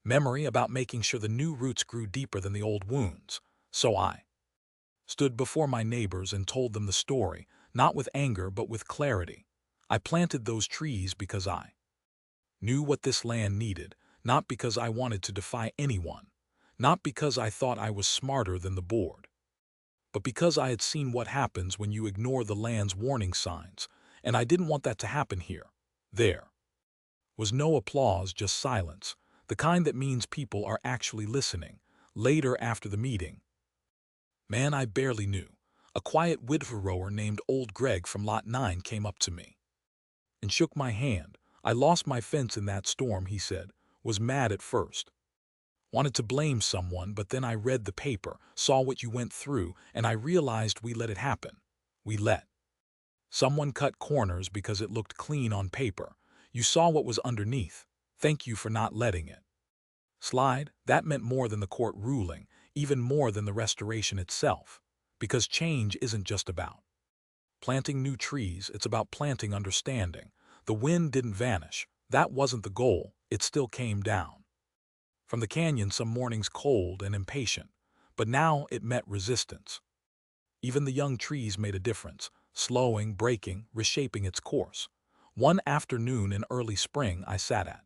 memory, about making sure the new roots grew deeper than the old wounds. So I stood before my neighbors and told them the story, not with anger but with clarity. I planted those trees because I knew what this land needed, not because I wanted to defy anyone, not because I thought I was smarter than the board, but because I had seen what happens when you ignore the land's warning signs, and I didn't want that to happen here. There was no applause, just silence, the kind that means people are actually listening. Later, after the meeting, man I barely knew, a quiet widowrower named Old Greg from Lot 9 came up to me and shook my hand. I lost my fence in that storm, he said, was mad at first. Wanted to blame someone, but then I read the paper, saw what you went through, and I realized we let it happen. We let someone cut corners because it looked clean on paper. You saw what was underneath. Thank you for not letting it slide. That meant more than the court ruling, even more than the restoration itself. Because change isn't just about planting new trees, it's about planting understanding. The wind didn't vanish. That wasn't the goal. It still came down from the canyon, some mornings cold and impatient, but now it met resistance. Even the young trees made a difference, slowing, breaking, reshaping its course. One afternoon in early spring, I sat at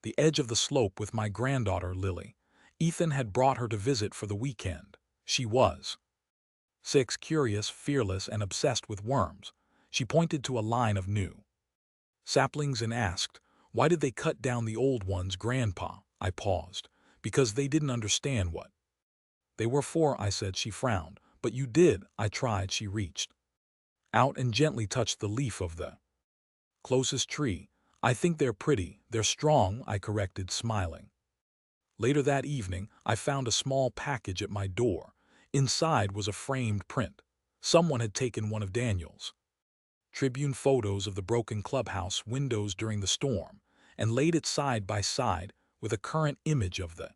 the edge of the slope with my granddaughter, Lily. Ethan had brought her to visit for the weekend. She was 6, curious, fearless, and obsessed with worms. She pointed to a line of new saplings and asked, "Why did they cut down the old ones, Grandpa?" I paused. "Because they didn't understand what they were for," I said. She frowned. "But you did." I tried. She reached out and gently touched the leaf of the closest tree. "I think they're pretty. They're strong," I corrected, smiling. Later that evening, I found a small package at my door. Inside was a framed print. Someone had taken one of Daniel's Tribune photos of the broken clubhouse windows during the storm and laid it side by side with a current image of the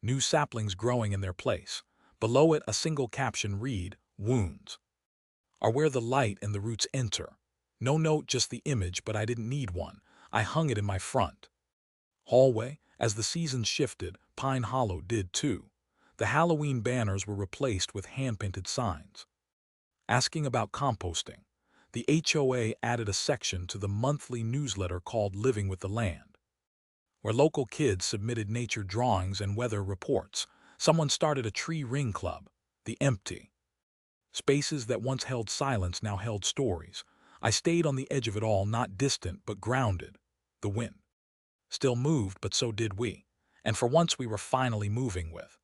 new saplings growing in their place. Below it, a single caption read, "Wounds are where the light and the roots enter." No note, just the image, but I didn't need one. I hung it in my front hallway. As the seasons shifted, Pine Hollow did too. The Halloween banners were replaced with hand-painted signs asking about composting. The HOA added a section to the monthly newsletter called Living with the Land, where local kids submitted nature drawings and weather reports. Someone started a tree ring club. The empty spaces that once held silence now held stories. I stayed on the edge of it all, not distant but grounded. The wind still moved, but so did we. And for once we were finally moving with